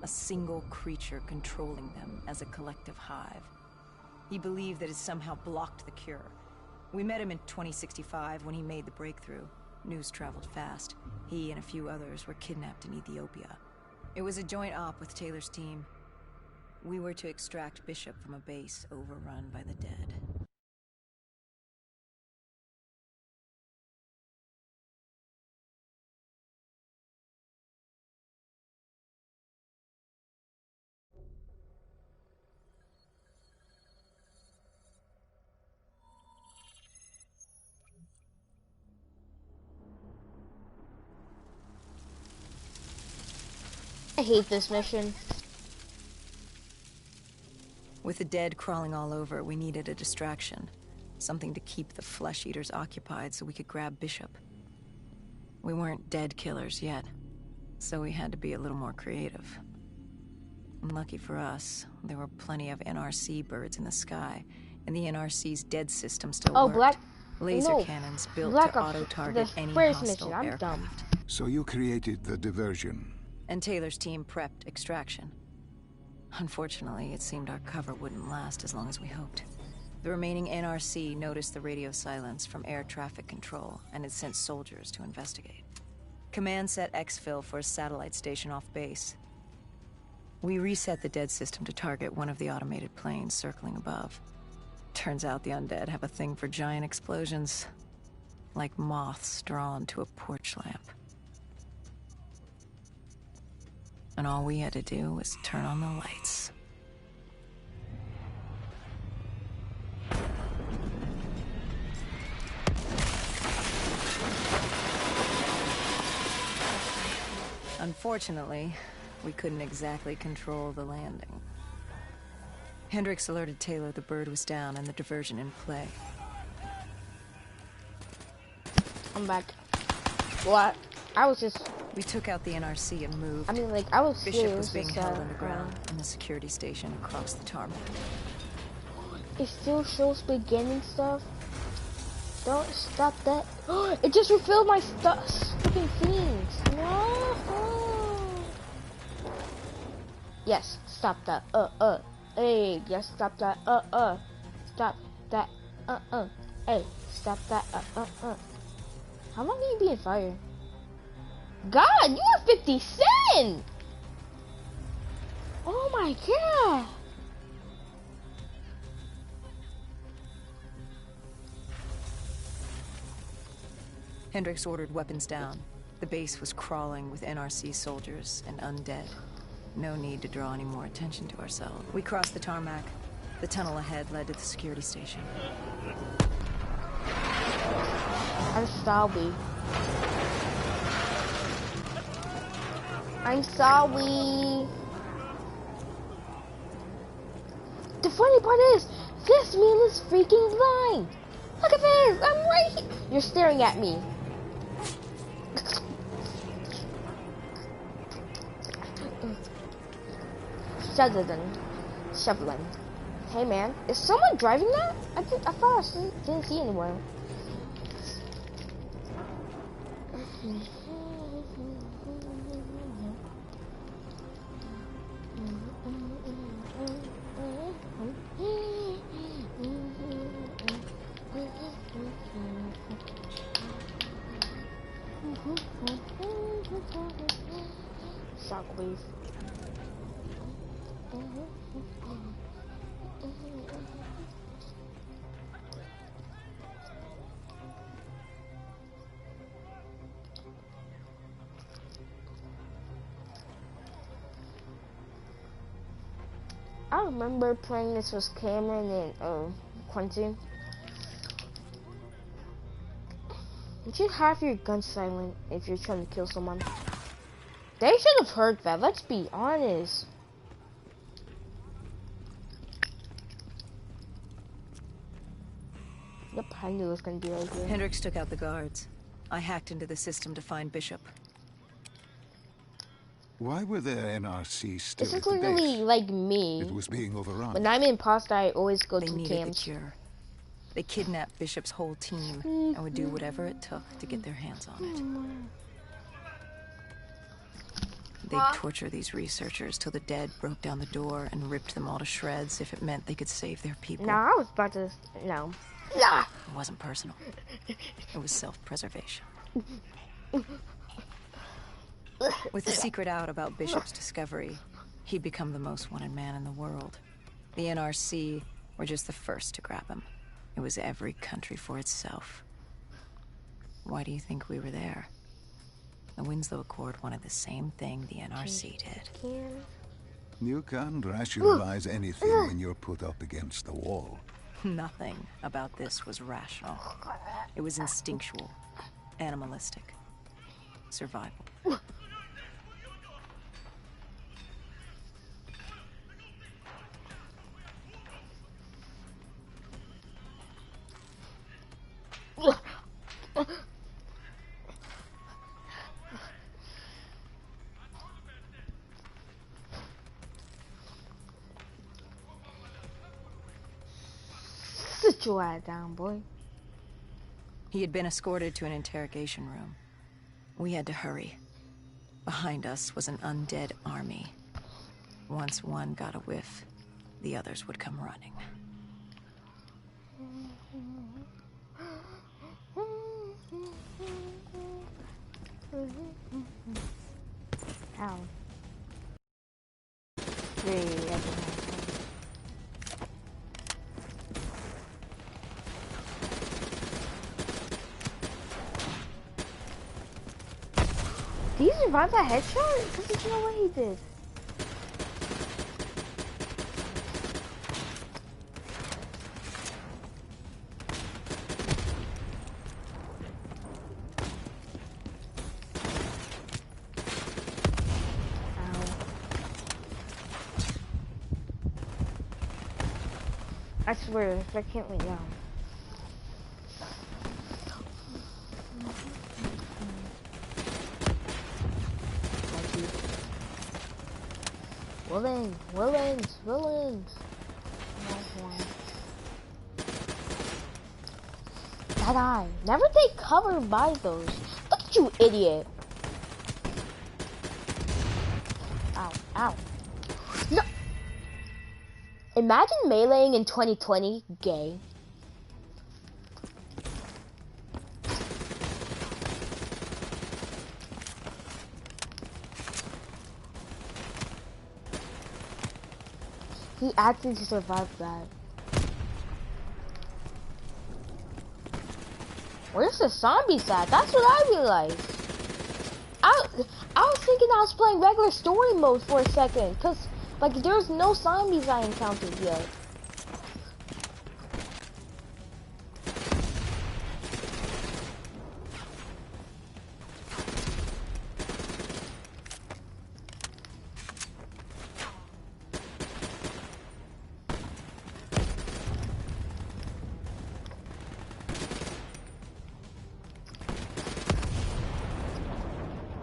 A single creature controlling them as a collective hive. He believed that it somehow blocked the cure. We met him in 2065 when he made the breakthrough. News traveled fast. He and a few others were kidnapped in Ethiopia. It was a joint op with Taylor's team. We were to extract Bishop from a base overrun by the dead. I hate this mission. With the dead crawling all over, we needed a distraction. Something to keep the flesh eaters occupied so we could grab Bishop. We weren't dead killers yet, so we had to be a little more creative. And lucky for us, there were plenty of NRC birds in the sky, and the NRC's dead system still Oh, worked. Black. Laser No, cannons built Black to Ops, auto-target the any first hostile mission. I'm aircraft. dumb. So you created the diversion. And Taylor's team prepped extraction. Unfortunately, it seemed our cover wouldn't last as long as we hoped. The remaining NRC noticed the radio silence from air traffic control and had sent soldiers to investigate. Command set exfil for a satellite station off base. We reset the dead system to target one of the automated planes circling above. Turns out the undead have a thing for giant explosions, like moths drawn to a porch lamp. And all we had to do was turn on the lights. Unfortunately, we couldn't exactly control the landing. Hendricks alerted Taylor the bird was down and the diversion in play. I'm back. What? I was just. We took out the NRC and moved. I mean, like, I was Bishop serious. was being just, held underground in the security station across the tarmac. It still shows beginning stuff. Don't stop that. It just refilled my stuff. Stupid things. No. Yes, stop that. Hey, yes, stop that. Stop that. Hey, stop that. How long are you being fired? God, you are 50 Cent! Oh my god! Hendricks ordered weapons down. The base was crawling with NRC soldiers and undead. No need to draw any more attention to ourselves. We crossed the tarmac. The tunnel ahead led to the security station. I'm sorry. I'm sorry. The funny part is, this man is freaking blind. Look at this. I'm right here. You're staring at me. shoveling. Hey man, is someone driving that? I thought didn't see anyone. Shockwave. I remember playing this with Cameron and Quentin. You should have your gun silent if you're trying to kill someone. They should have heard that, let's be honest. Yep, I knew it was gonna be right here. Hendricks took out the guards. I hacked into the system to find Bishop. Why were there NRC still This at is the literally base? like me. It was being overrun. When I'm an imposter, I always go They to needed the camps. cure. They kidnapped Bishop's whole team and would do whatever it took to get their hands on it. They'd torture these researchers till the dead broke down the door and ripped them all to shreds if it meant they could save their people. No, I was about to. No. Nah. It wasn't personal. It was self-preservation. With the secret out about Bishop's discovery, he'd become the most wanted man in the world. The NRC were just the first to grab him. It was every country for itself. Why do you think we were there? The Winslow Accord wanted the same thing the NRC did. You can't rationalize anything when you're put up against the wall. Nothing about this was rational. It was instinctual, animalistic, survival. Sit your ass down, boy. He had been escorted to an interrogation room. We had to hurry. Behind us was an undead army. Once one got a whiff, the others would come running. Ow. Yeah. Did he survive that headshot? Because there's no way he did. I swear, if I can't lay down. Villains. That eye. Never take cover by those. Look at you, idiot. Ow. No. Imagine meleeing in 2020, gay. He actually survived that. Where's the zombies at? That's what I realized. I was thinking I was playing regular story mode for a second, cause like there's no zombies I encountered yet.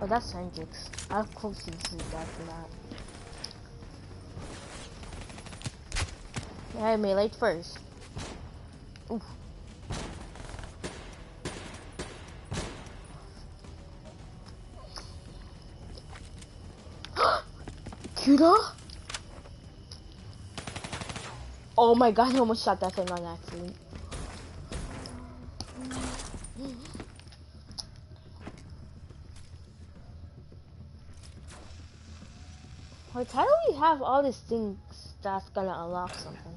Oh, that's Hendrix. I'll close this after that. I made late first. Oof. Cuda? Oh my god, I almost shot that thing on accident. Like, how do we have all these things that's gonna unlock something?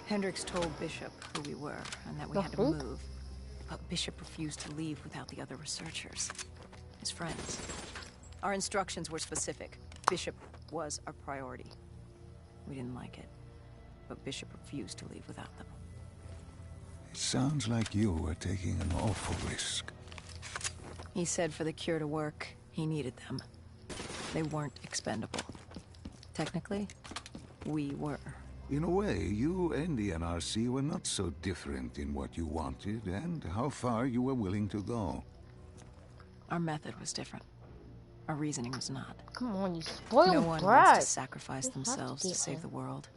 Hendricks told Bishop who we were and that we had to move. But Bishop refused to leave without the other researchers. His friends. Our instructions were specific. Bishop was our priority. We didn't like it. But Bishop refused to leave without them. It sounds like you were taking an awful risk. He said for the cure to work, he needed them. They weren't expendable. Technically, we were. In a way, you and the NRC were not so different in what you wanted and how far you were willing to go. Our method was different. Our reasoning was not. Come on, you spoiled No one brat. wants to sacrifice themselves to save the world.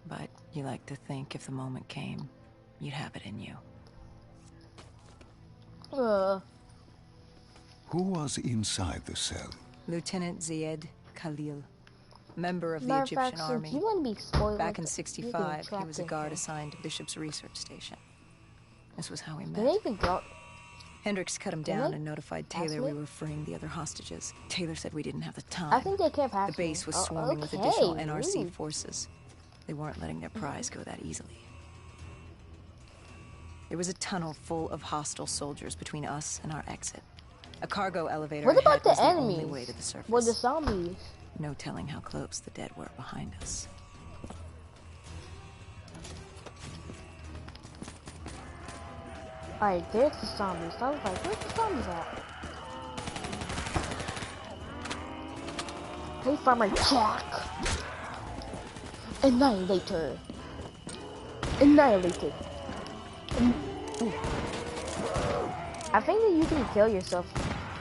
But you like to think if the moment came, you'd have it in you. Who was inside the cell? Lieutenant Ziyed Khalil, member of the Egyptian army. You want to be spoiled. Back in '65, he was a guard assigned to Bishop's research station. This was how we met. Did they even go? Hendricks cut him down and notified Taylor we were freeing the other hostages. Taylor said we didn't have the time. I think they can't pass. The base was swarming with additional NRC forces. They weren't letting their prize go that easily. There was a tunnel full of hostile soldiers between us and our exit. A cargo elevator What about was the enemies? only way to the surface. What the zombies? No telling how close the dead were behind us. Alright, there's the zombies. I was like, where's the zombies at? Hey, Farmer Jack! Annihilator! Annihilated! I think that you can kill yourself.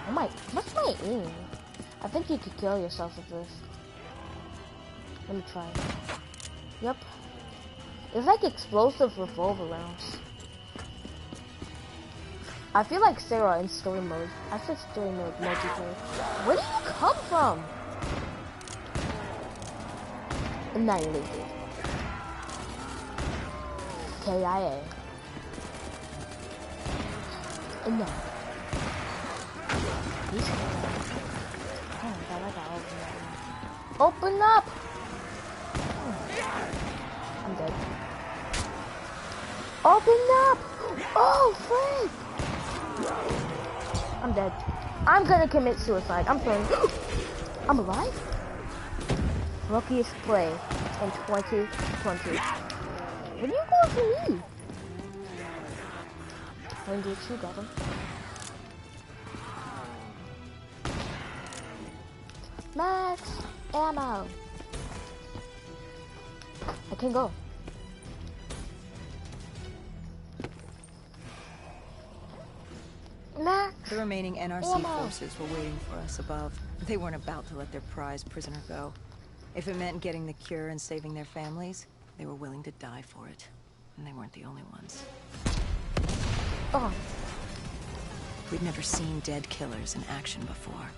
Oh my, what's my aim? I think you could kill yourself with this. Let me try. Yep. It's like explosive revolver rounds. I feel like Sarah in story mode. I said story mode multiplayer. Where do you come from? Annihilated. KIA. No. Oh my god, I gotta open up. I'm dead. Open up! Oh, frick! I'm dead. I'm gonna commit suicide. I'm playing. I'm alive? Luckiest play in 2020. What are you going for me? When did you got him? Max ammo. I can go. Max. The remaining NRC forces were waiting for us above. They weren't about to let their prize prisoner go. If it meant getting the cure and saving their families, they were willing to die for it. And they weren't the only ones. Oh. We'd never seen dead killers in action before.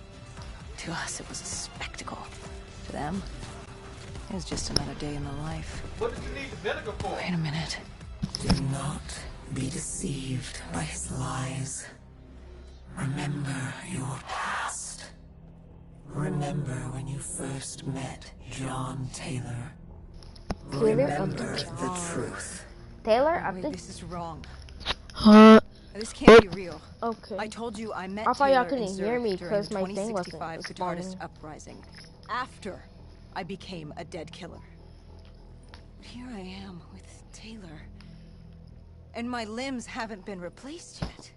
To us, it was a spectacle. To them, it was just another day in the life. What did you need the vinegar for? Wait a minute. Do not be deceived by his lies. Remember your past. Remember when you first met John Taylor. Remember the truth. Taylor, I Wait, think. this is wrong. Huh? This can't be real. Okay. I told you I met I thought y'all Taylor couldn't in hear Zurich me during because the my thing wasn't 2065 responding. Guitarist Uprising. After I became a dead killer. Here I am with Taylor. And my limbs haven't been replaced yet.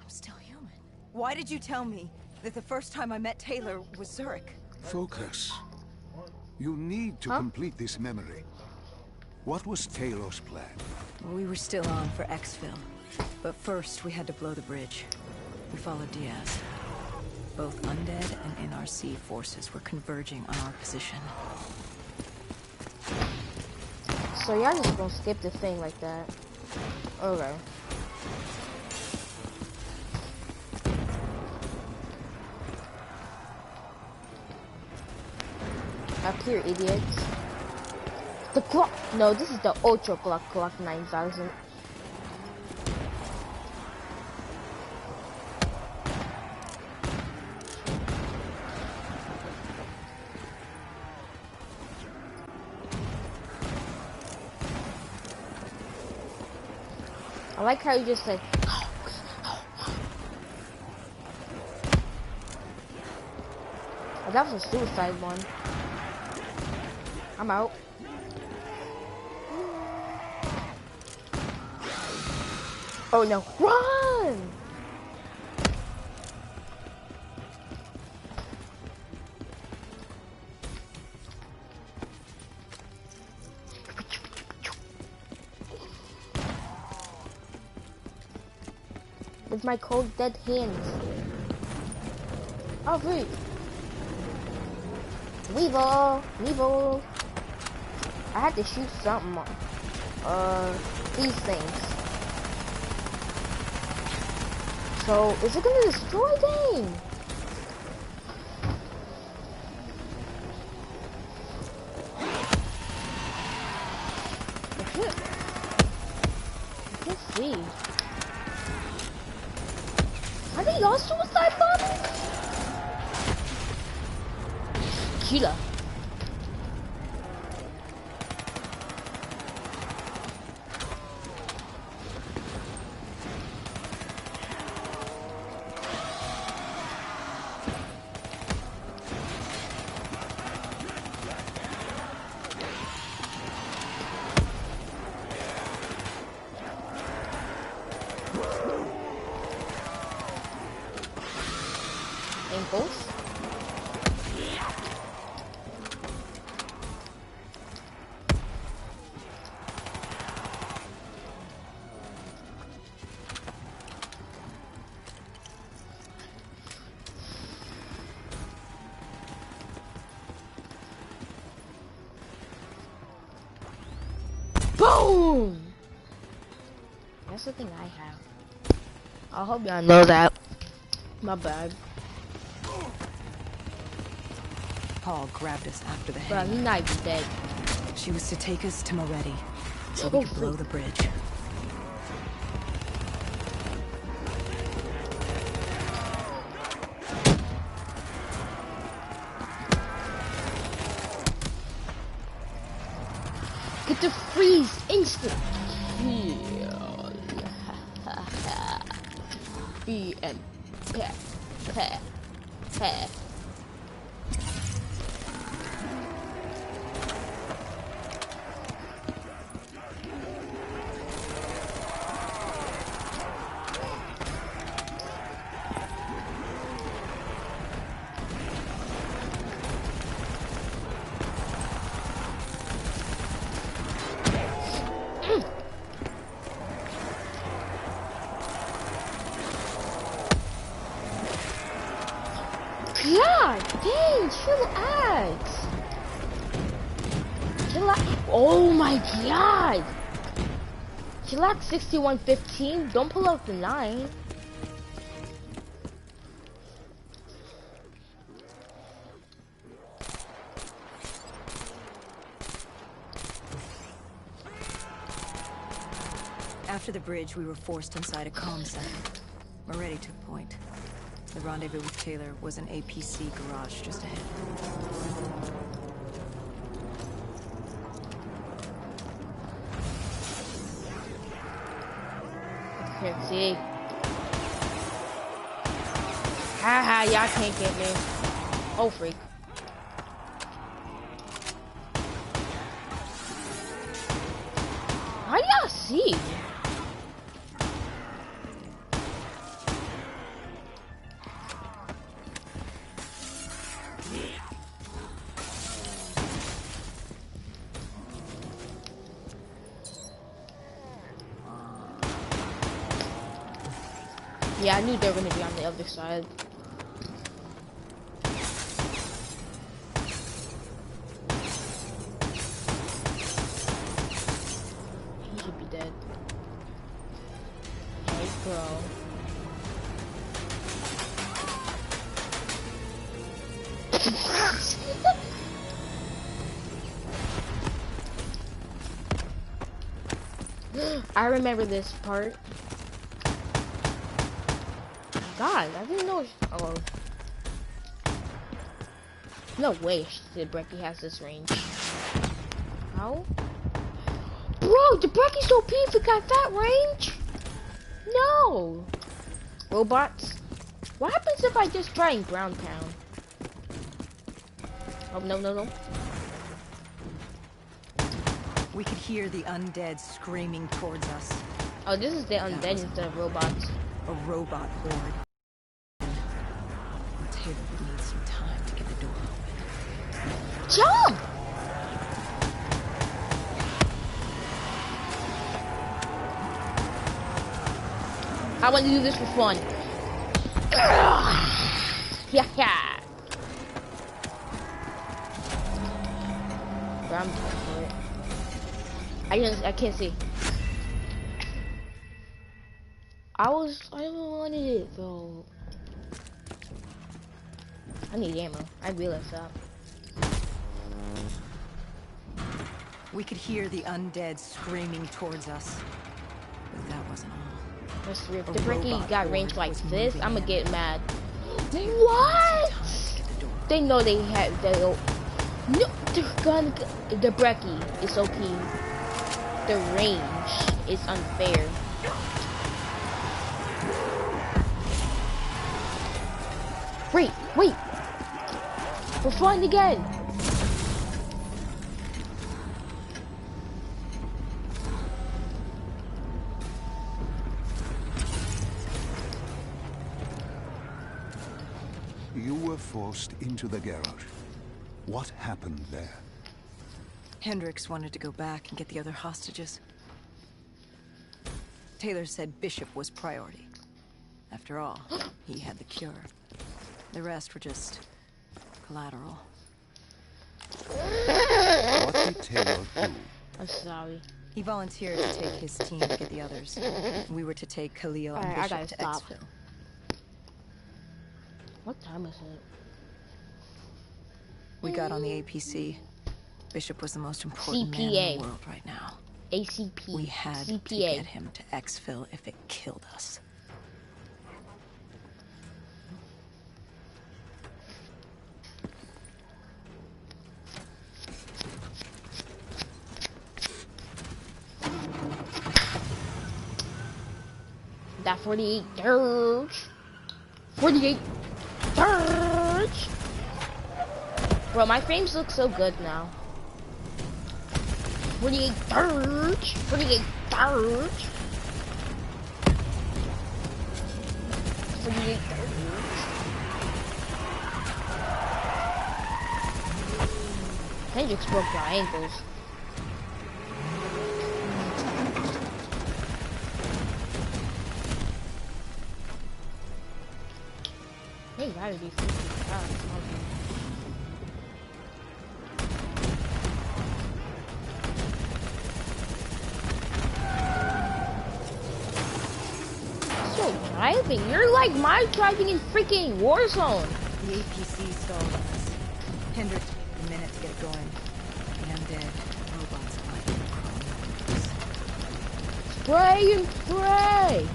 I'm still human. Why did you tell me that the first time I met Taylor was Zurich. Focus. You need to complete this memory. What was Taylor's plan? We were still on for exfil, but first we had to blow the bridge. We followed Diaz. Both undead and NRC forces were converging on our position. So y'all just gonna skip the thing like that? Okay. Up here, idiots. The clock. No, this is the Ultra Clock 9000. I like how you just said. Oh, that was a suicide one. I'm out. Oh no, run! With my cold dead hands. Oh, wait. Weevil. I had to shoot something. These things. So, is it gonna destroy them? I can't see. Are they all suicide bombers? Killer. Ankles. Boom! That's the thing I have. I hope y'all know that. My bad. Paul grabbed us after the Bro, hangar. he's not even dead. She was to take us to Moretti, so we could blow the bridge. Get the freeze instant. BM. Pair. God dang, chillax. Oh my god. Chillax 6115. Don't pull out the 9. After the bridge, we were forced inside a comm center. Moretti took point. The rendezvous with Taylor was an APC garage just ahead. Can't see. Haha, y'all can't get me. Oh, freak. How do y'all see? Yeah, I knew they were gonna be on the other side. He should be dead. Nice, bro. I remember this part. God, I didn't know. Oh, no way the Brecky has this range. How? Bro, the Brecky's so OP if it got that range. No. Robots. What happens if I just try in Brown Town? Oh, no, no, no. We could hear the undead screaming towards us. Oh, this is the undead instead of robots. A robot horde. Taylor would need some time to get the door open. Jump! I want to do this for fun. Yeah, yeah. Bro, I'm going for it. I can't see. I wanted it though. I need ammo. I realized that. We could hear the undead screaming towards us. But that wasn't all. Let's rip. A The Bricky robot got horde range like was this. moving I'ma in. get mad. Taylor would need What? some time to get the door open. They know they had the. No, they're gonna. The Brecky is OP. The range is unfair. Wait. We're flying again. You were forced into the garage. What happened there? Hendricks wanted to go back and get the other hostages. Taylor said Bishop was priority. After all, he had the cure. The rest were just collateral. What did Taylor do? I'm sorry. He volunteered to take his team to get the others. We were to take Khalil and Alright, I Bishop gotta to stop. Exfil. What time is it? We got on the APC. Bishop was the most important man CPA. in the world right now. ACP. We had to CPA. get him to Exfil if it killed us. That 48 dirge. 48 dirge. Bro, my frames look so good now. 48 dirge. 48 dirge. 48 dirge. Hendrix broke my ankles. They gotta be 50 pounds. So driving? You're like my driving in freaking Warzone. The APC stalled on us. Hendricks took a minute to get it going. The undead robots might Spray and spray.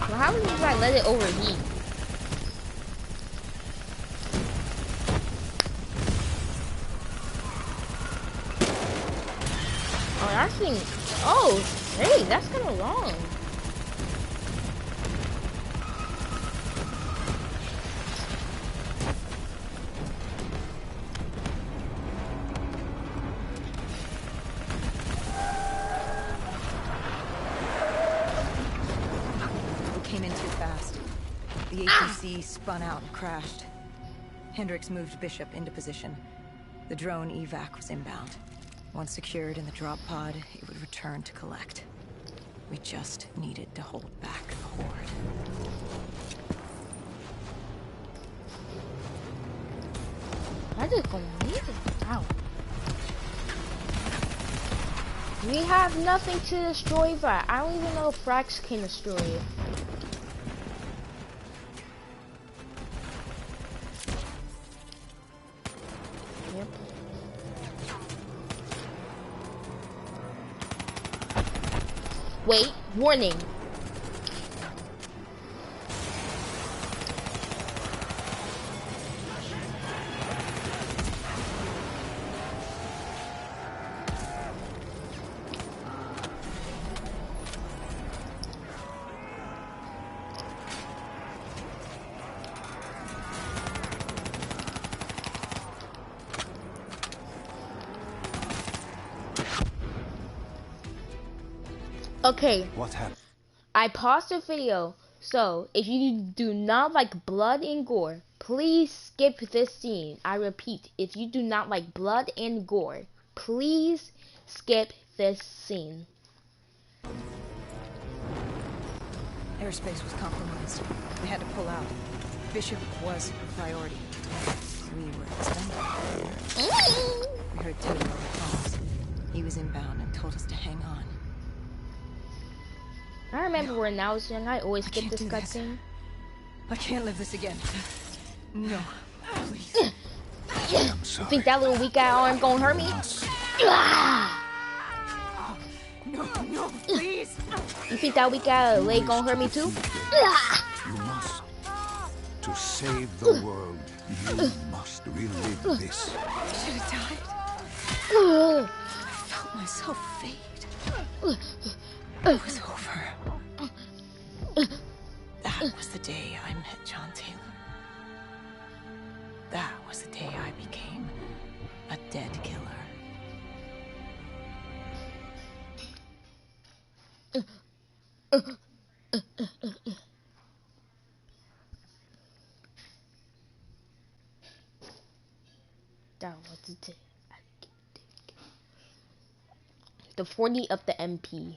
What happens if I let it overheat? Oh, that thing. Oh, hey, that's kind of long. We came in too fast. The APC spun out and crashed. Hendricks moved Bishop into position. The drone evac was inbound. Once secured in the drop pod, it would return to collect. We just needed to hold back the horde. I just gonna leave it out. We have nothing to destroy that. I don't even know if Frax can destroy it. Yep. Wait, warning. Okay. What happened? I paused the video, so if you do not like blood and gore, please skip this scene. I repeat, if you do not like blood and gore, please skip this scene. Airspace was compromised. We had to pull out. Bishop was a priority. We were expendable. We heard Teddy over comms. He was inbound and told us to hang on. I remember when I was young, I always skipped this can't do this. cutscene. I can't live this again. No, please. I'm You sorry. think that little weak ass arm gonna hurt me? No, please. You think that weak ass leg gonna hurt me too? You must. To save the world, you must relive this. I should have died. I felt myself fade. It was over. That was the day I met John Taylor. That was the day I became a dead killer. That was the day. The 40 of the MP.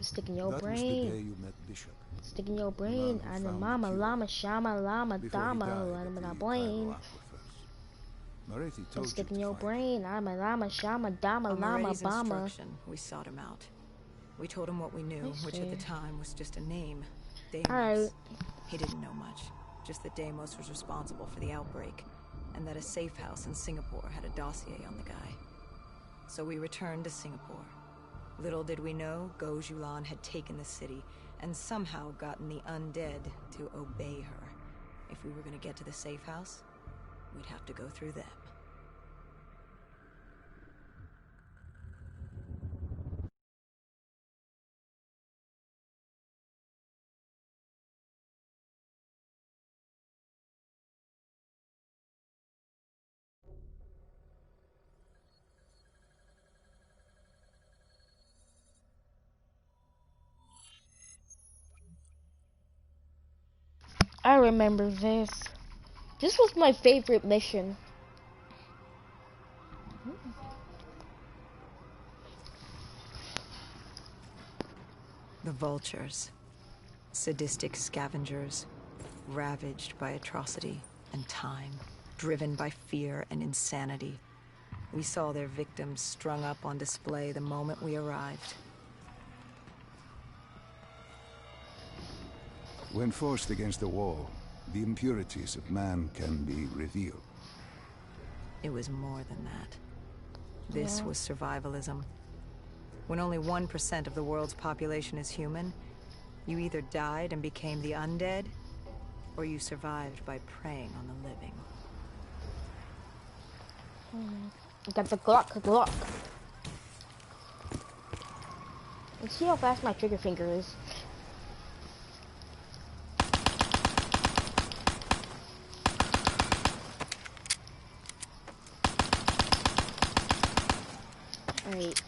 Stick in your That was the day brain. you met Bishop. Stick in your brain. Man who I'm a found mama, the cure llama, shama, llama, before he dama, died at I'm in the my brain. Cairo aquifers. Moretti told Stick you in to your find brain. I'm a llama, shama, dama, On llama, Moretti's bama. instruction, we sought him out. We told him what we knew, I which at the see. time was just a name, Deimos. Alright. He didn't know much, just that Deimos was responsible for the outbreak, and that a safe house in Singapore had a dossier on the guy. So we returned to Singapore. Little did we know, Gojulan had taken the city, and somehow gotten the undead to obey her. If we were going to get to the safe house, we'd have to go through them. I remember this. This was my favorite mission. The vultures. Sadistic scavengers, ravaged by atrocity and time, driven by fear and insanity. We saw their victims strung up on display the moment we arrived. When forced against the wall, the impurities of man can be revealed. It was more than that. This was survivalism. When only 1% of the world's population is human, you either died and became the undead, or you survived by preying on the living. Got the Glock. Let's see how fast my trigger finger is. Alright.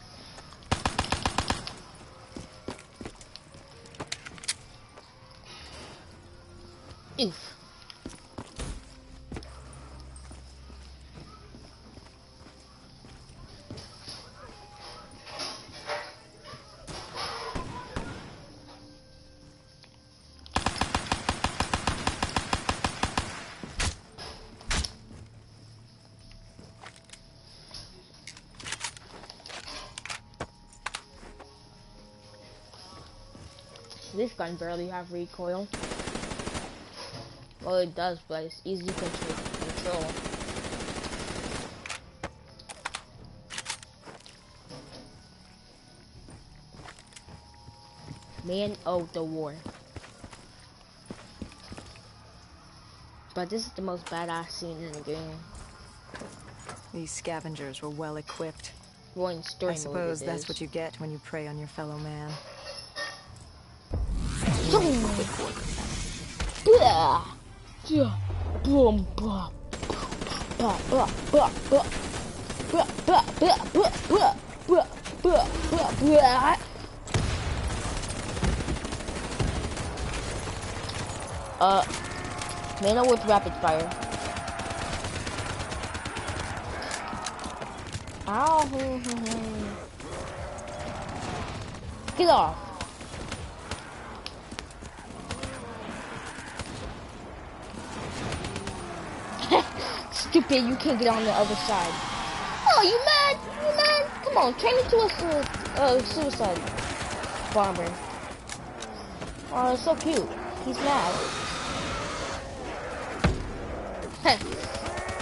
Oof. This gun barely have recoil. Well, it does, but it's easy to control. Man, oh, the war. But this is the most badass scene in the game. These scavengers were well equipped. Well, in story I mode suppose it that's is. what you get when you prey on your fellow man. Blah. Yeah. Boom, blah. Blah, blah, blah, blah. Blah, blah, blah, blah, blah, blah, blah, blah, blah. Mana with rapid fire. Ow. Get off. Stupid, you can't get on the other side. Oh, you mad? You mad? Come on, turn into a suicide bomber. Oh, it's so cute. He's mad.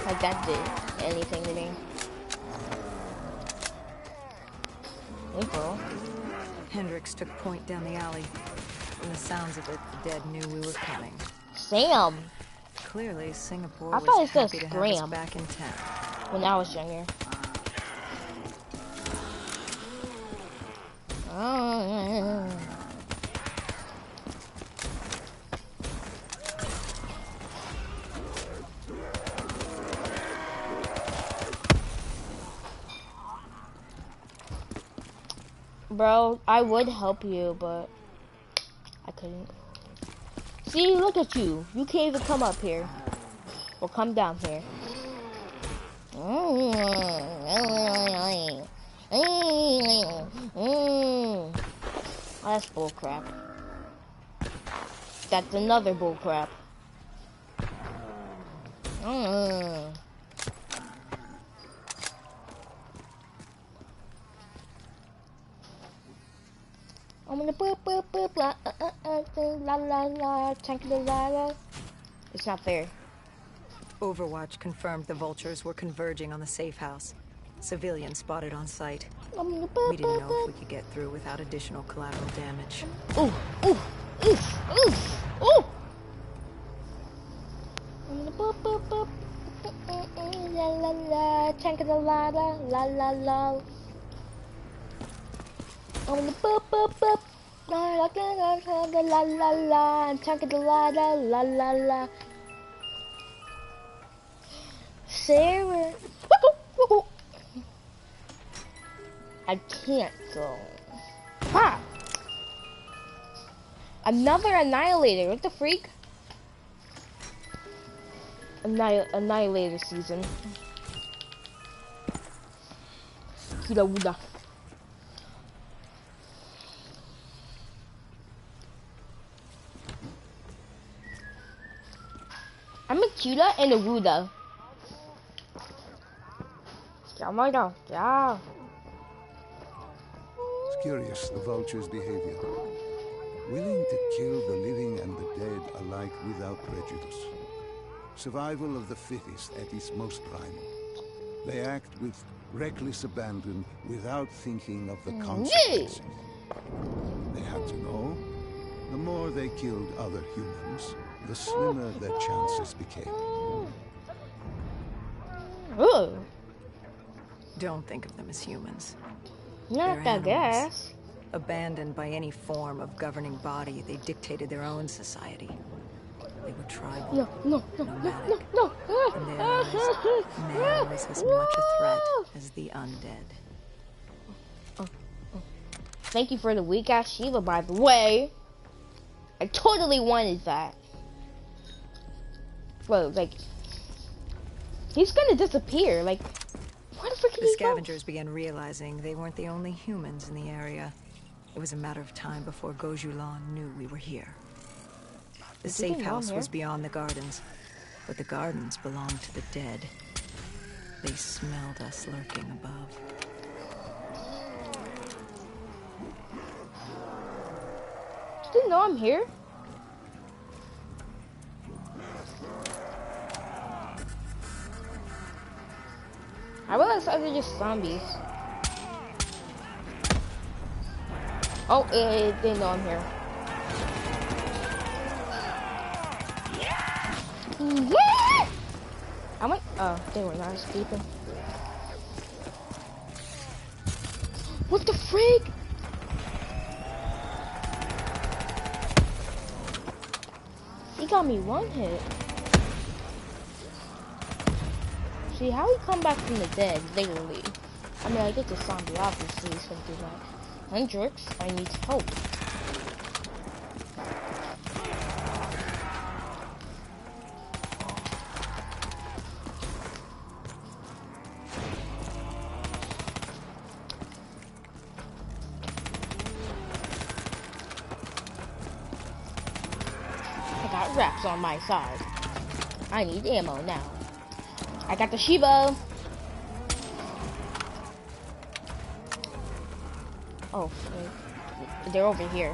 Like that did anything to me. Hey, bro. Hendricks took point down the alley. From the sounds of it, the dead knew we were coming. Sam. Clearly, Singapore I thought was it said happy to have us scram. back in town. When I was younger. Bro, I would help you, but I couldn't. See, look at you. You can't even come up here. Or come down here. That's bullcrap. That's another bullcrap. I'm gonna boop boop boop la la la la tank la la la. It's not fair. Overwatch confirmed the vultures were converging on the safe house. Civilians spotted on site. We didn't know if we could get through without additional collateral damage. Ooh, ooh, oof, oof, ooh. I'm gonna boop boop boop la la la tank la la la la la. I'm gonna boop boop boop la la la la la la tank la la la la la. Sarah. I can't go. Ha! Another annihilator. What the freak? Annihilator season. Kida Wuda. I'm a Cuda and a Wuda. Yeah. It's curious, the vulture's behavior. Willing to kill the living and the dead alike without prejudice. Survival of the fittest at its most primal. They act with reckless abandon without thinking of the consequences. They had to know, the more they killed other humans, the slimmer their chances became. Ooh. Don't think of them as humans. Not They're I guess. Abandoned by any form of governing body, they dictated their own society. They were tribal, nomadic. In their eyes, man was as much a threat as the undead. Thank you for the weak-ass Shiva, by the way. I totally wanted that. Bro, like, he's gonna disappear. Like, where the frick did The he go? scavengers began realizing they weren't the only humans in the area. It was a matter of time before Gojulan knew we were here. The Did you safe get Mom house here? was beyond the gardens, but the gardens belonged to the dead. They smelled us lurking above. Did they know I'm here? I realized they're just zombies. Oh, they know I'm here. Yeah! I went. Oh, they were not escaping. What the frig? He got me one hit. See, how he come back from the dead, literally. I mean, I get the zombie, obviously, he's gonna do that. Hendrix, I need help. I got wraps on my side. I need ammo now. I got the Shiba. Oh, wait. They're over here.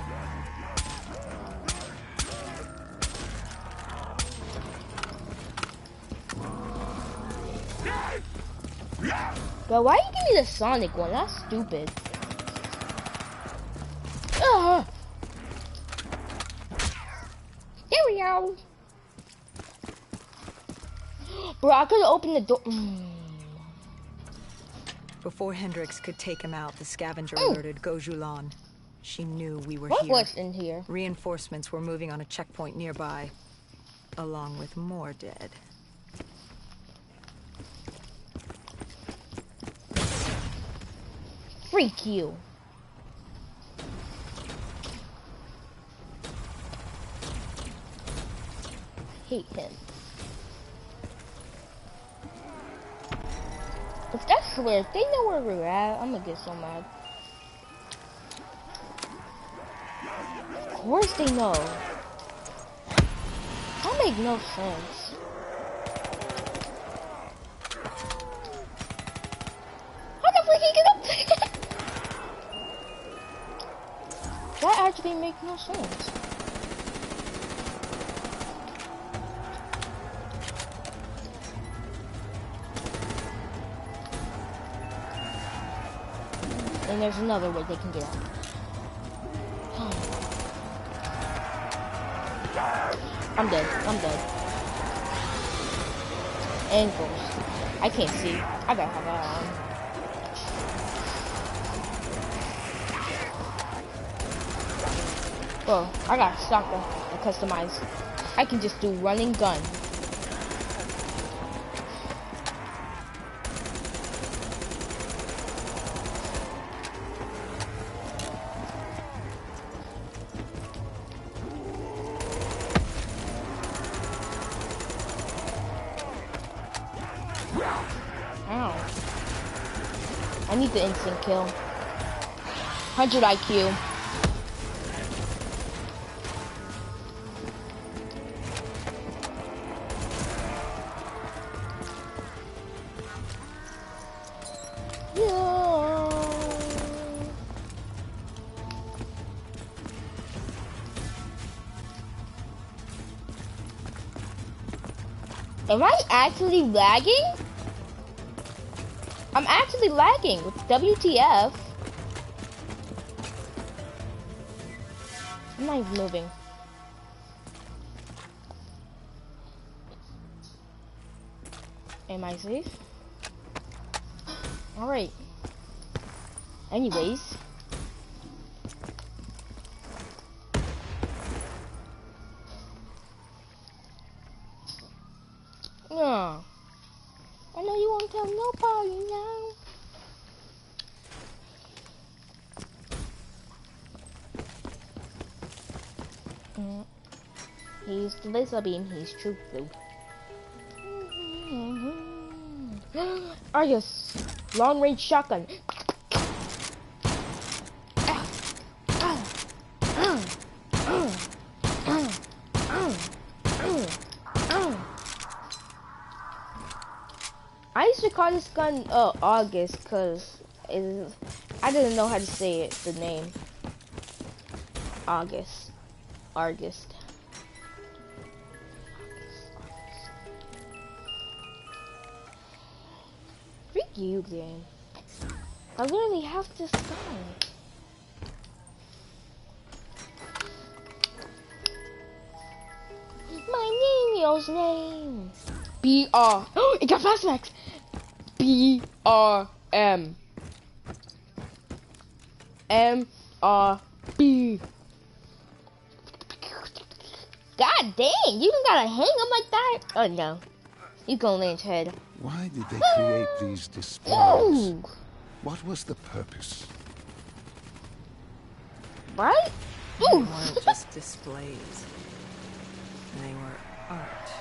Bro, why you give me the Sonic one? That's stupid. There we go. Bro, I could open the door. Before Hendrix could take him out, the scavenger alerted Gojulan. She knew we were What here. was in here? Reinforcements were moving on a checkpoint nearby, along with more dead. Freak you. I hate him. If that's clear, if they know where we're at, I'm gonna get so mad. Of course they know. That make no sense. How the freak he get up there? That actually makes no sense. And there's another way they can get out. I'm dead. I'm dead. Ankles. I can't see. I gotta have that on. Bro, I got stock and customize. I can just do running gun. Ow. I need the instant kill. 100 IQ. Am I actually lagging? I'm actually lagging with WTF. I'm not even moving. Am I safe? Alright. Anyways. No. I know you won't tell nobody now. He's the laser beam, he's true blue. Argus, long range shotgun. I used to call this gun August because I didn't know how to say it, the name. August. August. Freak you, game. I literally have this gun. My Nino's name. B-R. Oh, it got fast max. B-R-M. M-R-B. God dang, you even gotta hang them like that? Oh no. You gonna land head. Why did they create these displays? Ooh. What was the purpose? Right? They Ooh. weren't just displays. They were art.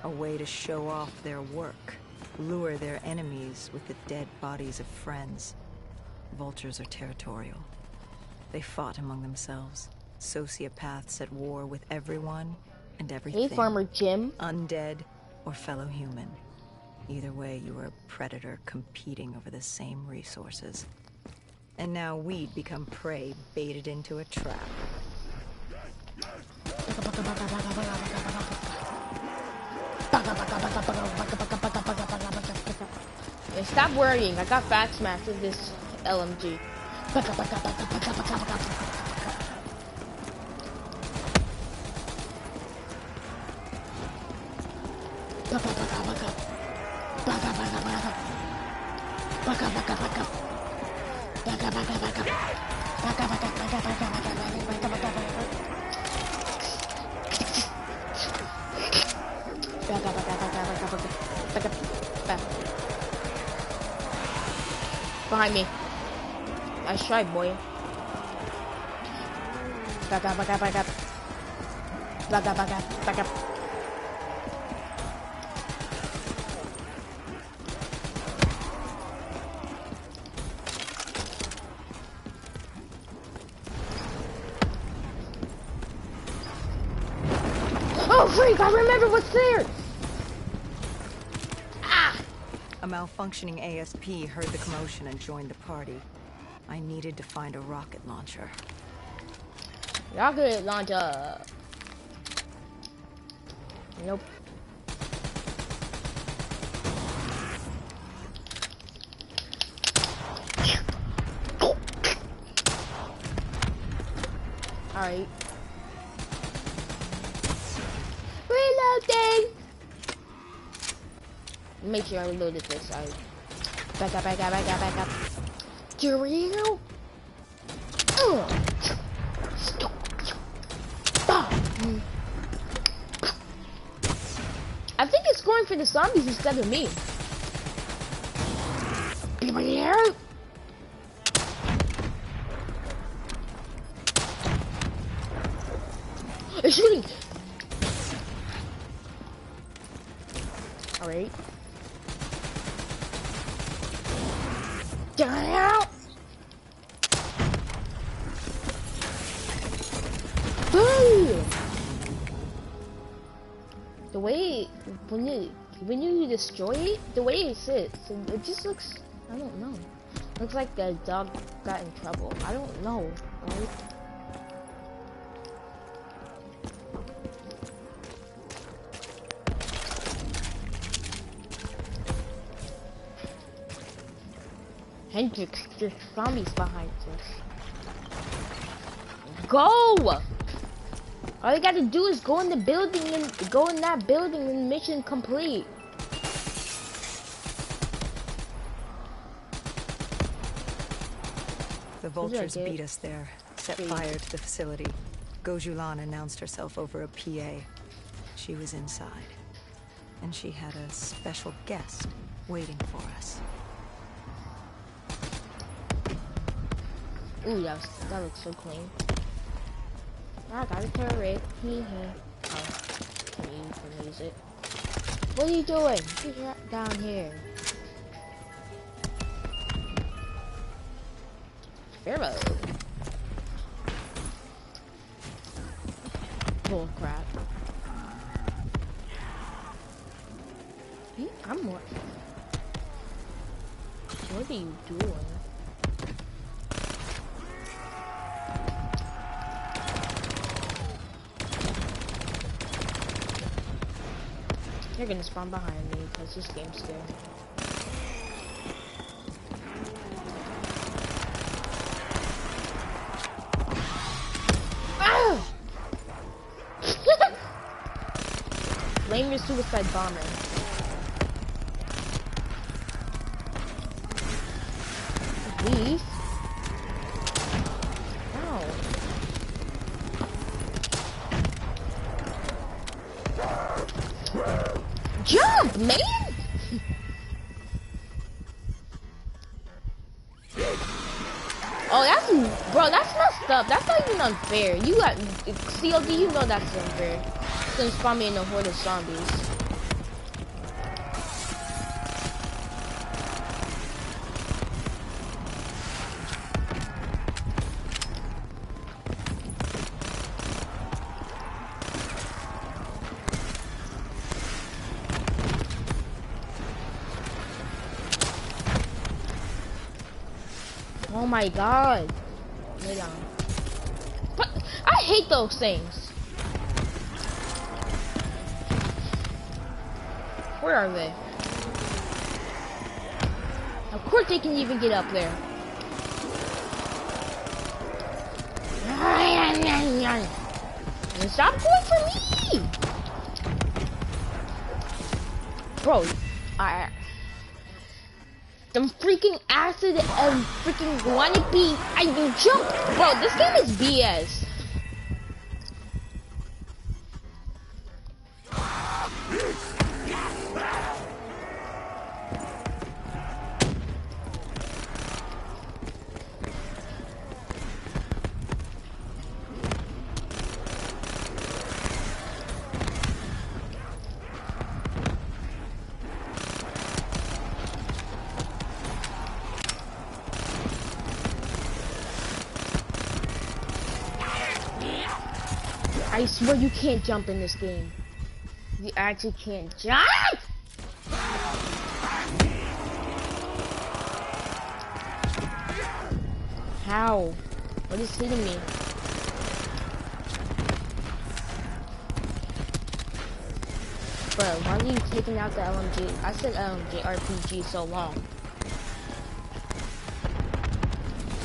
A way to show off their work, lure their enemies with the dead bodies of friends. Vultures are territorial. They fought among themselves. Sociopaths at war with everyone and everything. Hey, Farmer Jim. Undead or fellow human. Either way, you were a predator competing over the same resources. And now we'd become prey baited into a trap. Yeah, stop worrying. I got fast max with this LMG. Behind me. Nice try, boy. Back up, back up, back up. Back up, back up, back up. Oh, freak! I remember what's there! Ah! A malfunctioning ASP heard the commotion and joined the party. I needed to find a rocket launcher. Rocket launcher. Nope. Alright. Reloading! Make sure I reloaded this side. Back up, back up, back up, back up. Cheerio! I think it's going for the zombies instead of me. People here? It's shooting! Alright. Get out! Boom! The way when you destroy it, the way it sits, it just looks, I don't know. Looks like the dog got in trouble. I don't know, right? Hendrix, there's zombies behind us. Go! All you gotta do is go in the building and go in that building and mission complete. The vultures beat us there, set fire to the facility. Gojulan announced herself over a PA. She was inside, and she had a special guest waiting for us. Ooh, that looks so clean. I got a turret. Oh, can use it. What are you doing? Get down here. Pharaoh. Bull crap. I'm more. What are you doing? You're gonna spawn behind me because this game's scary. Ah! Blame your suicide bomber. Please. Ow. Jump, man! Oh, that's messed up. That's not even unfair. You got COD, you know that's unfair. It's gonna spawn me in a horde of zombies. Oh my god. Lay down. But I hate those things. Where are they? Of course they can even get up there. And stop going for me! Bro, them freaking acid and freaking wannabe, I can jump. Bro, this game is BS. I swear you can't jump in this game. You actually can't jump! How? What is hitting me? Bro, why are you taking out the LMG? I said LMG RPG so long.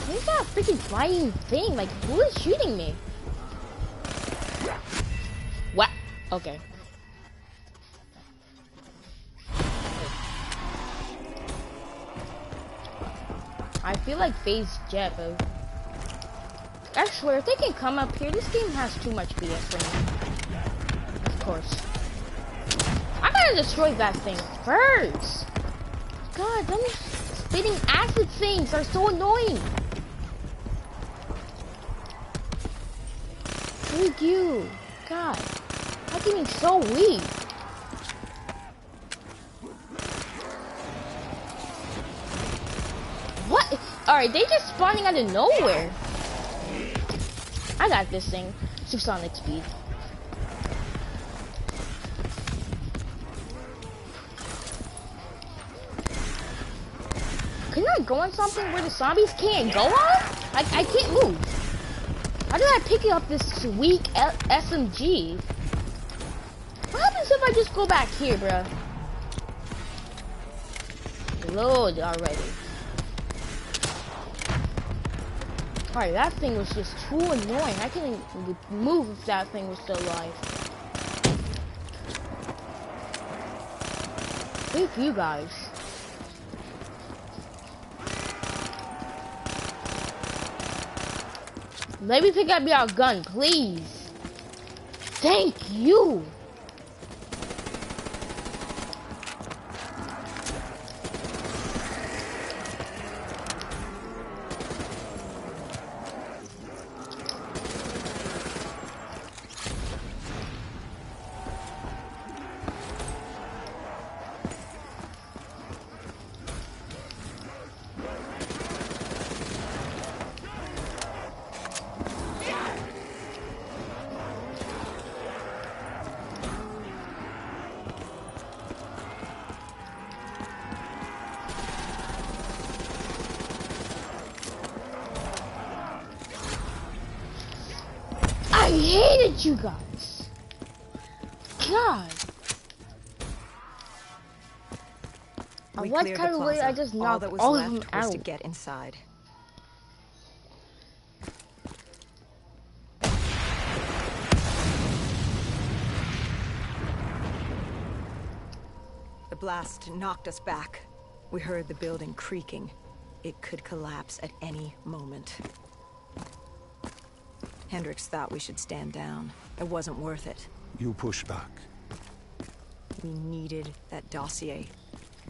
Who's that freaking flying thing? Like, who is shooting me? What? Okay. I feel like phase jet, bro. I swear, if they can come up here, this game has too much BS for me. Of course. I'm gonna destroy that thing first. God, them spitting acid things are so annoying. Freak you. God. That thing is so weak. What? Alright, they just spawning out of nowhere. I got this thing. Supersonic speed. Can I go on something where the zombies can't go on? I can't move. How did I pick up this weak SMG? What happens if I just go back here, bruh? Load already. Alright, that thing was just too annoying. I couldn't move if that thing was still alive. Thank you guys. Let me pick up your gun, please. Thank you. hated you guys. God. I We was cleared kind the of worried. I plaza. just All knocked that was all of them left was out. to get inside. The blast knocked us back. We heard the building creaking. It could collapse at any moment. Hendricks thought we should stand down. It wasn't worth it. You push back. We needed that dossier.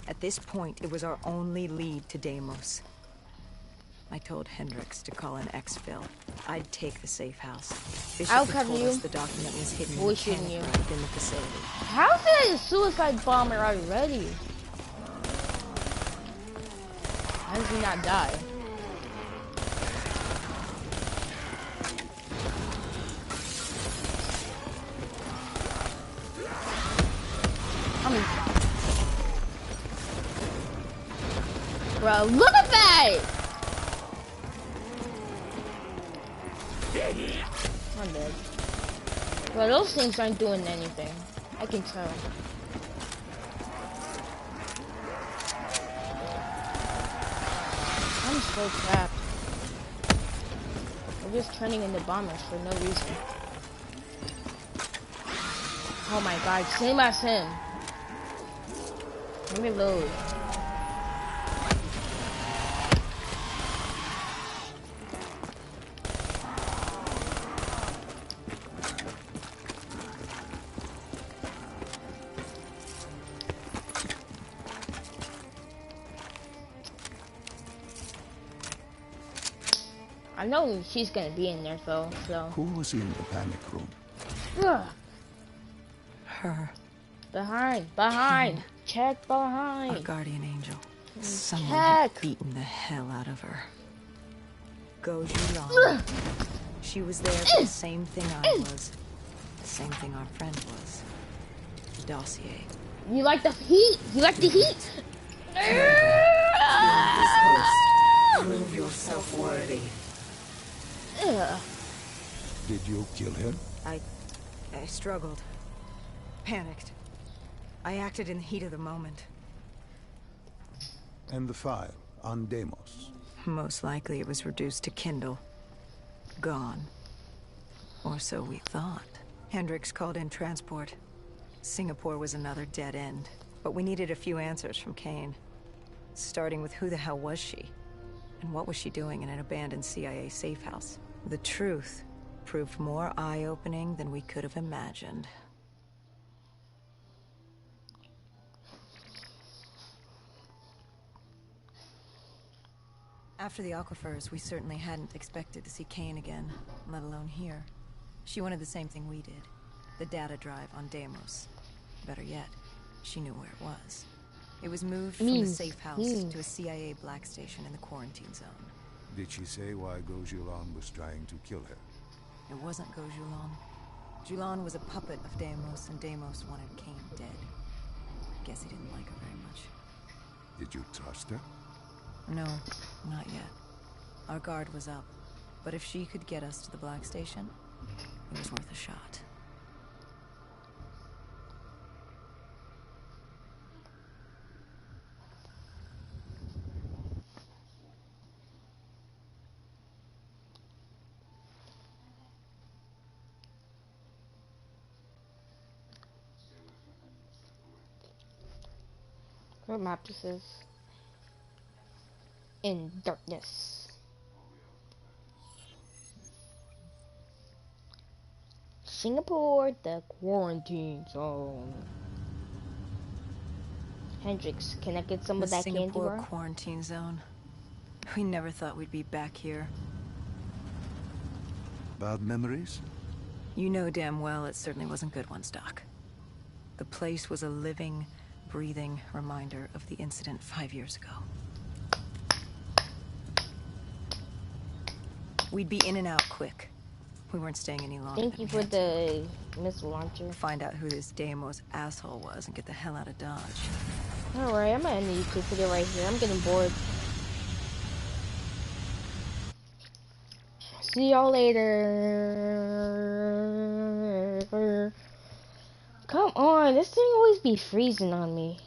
At this point, it was our only lead to Deimos. I told Hendricks to call an exfil. I'd take the safe house. Bishop I'll had cover told you. us the document was hidden in the Bullshitting mechanic you. room within the facility. How's that a suicide bomber already? How does he not die? I mean, bro, look at that! I'm dead. Bro, those things aren't doing anything. I can tell. I'm so trapped. We're just turning into bombers for no reason. Oh my god, same as him. Let me load. I know she's gonna be in there though, so. Who was in the panic room? Ugh. Her, Behind. Check our behind. guardian angel. Someone Check. had beaten the hell out of her. Go Julan. She was there for the same thing I was. The same thing our friend was. The dossier. You like the heat? You like the heat? Prove yourself worthy. Ugh. Did you kill him? I struggled. Panicked. I acted in the heat of the moment. And the file on Deimos? Most likely it was reduced to kindle. Gone. Or so we thought. Hendricks called in transport. Singapore was another dead end. But we needed a few answers from Kane. Starting with who the hell was she? And what was she doing in an abandoned CIA safe house? The truth proved more eye-opening than we could have imagined. After the aquifers, we certainly hadn't expected to see Kane again, let alone here. She wanted the same thing we did. The data drive on Deimos. Better yet, she knew where it was. It was moved from the safe house to a CIA black station in the quarantine zone. Did she say why Gojulan was trying to kill her? It wasn't Go Julan. Julan was a puppet of Deimos, and Deimos wanted Kane dead. Guess he didn't like her very much. Did you trust her? No, not yet. Our guard was up, but if she could get us to the black station, it was worth a shot. What map this is? In darkness. Singapore, the quarantine zone. Hendricks, can I get some of that candy, Singapore bro? quarantine zone. We never thought we'd be back here. Bad memories? You know damn well it certainly wasn't good ones, Doc. The place was a living, breathing reminder of the incident 5 years ago. We'd be in and out quick. We weren't staying any longer. Thank you for the missile launcher. Find out who this Deimos asshole was and get the hell out of Dodge. Alright, I'm gonna end the YouTube video right here. I'm getting bored. See y'all later. Come on, this thing always be freezing on me.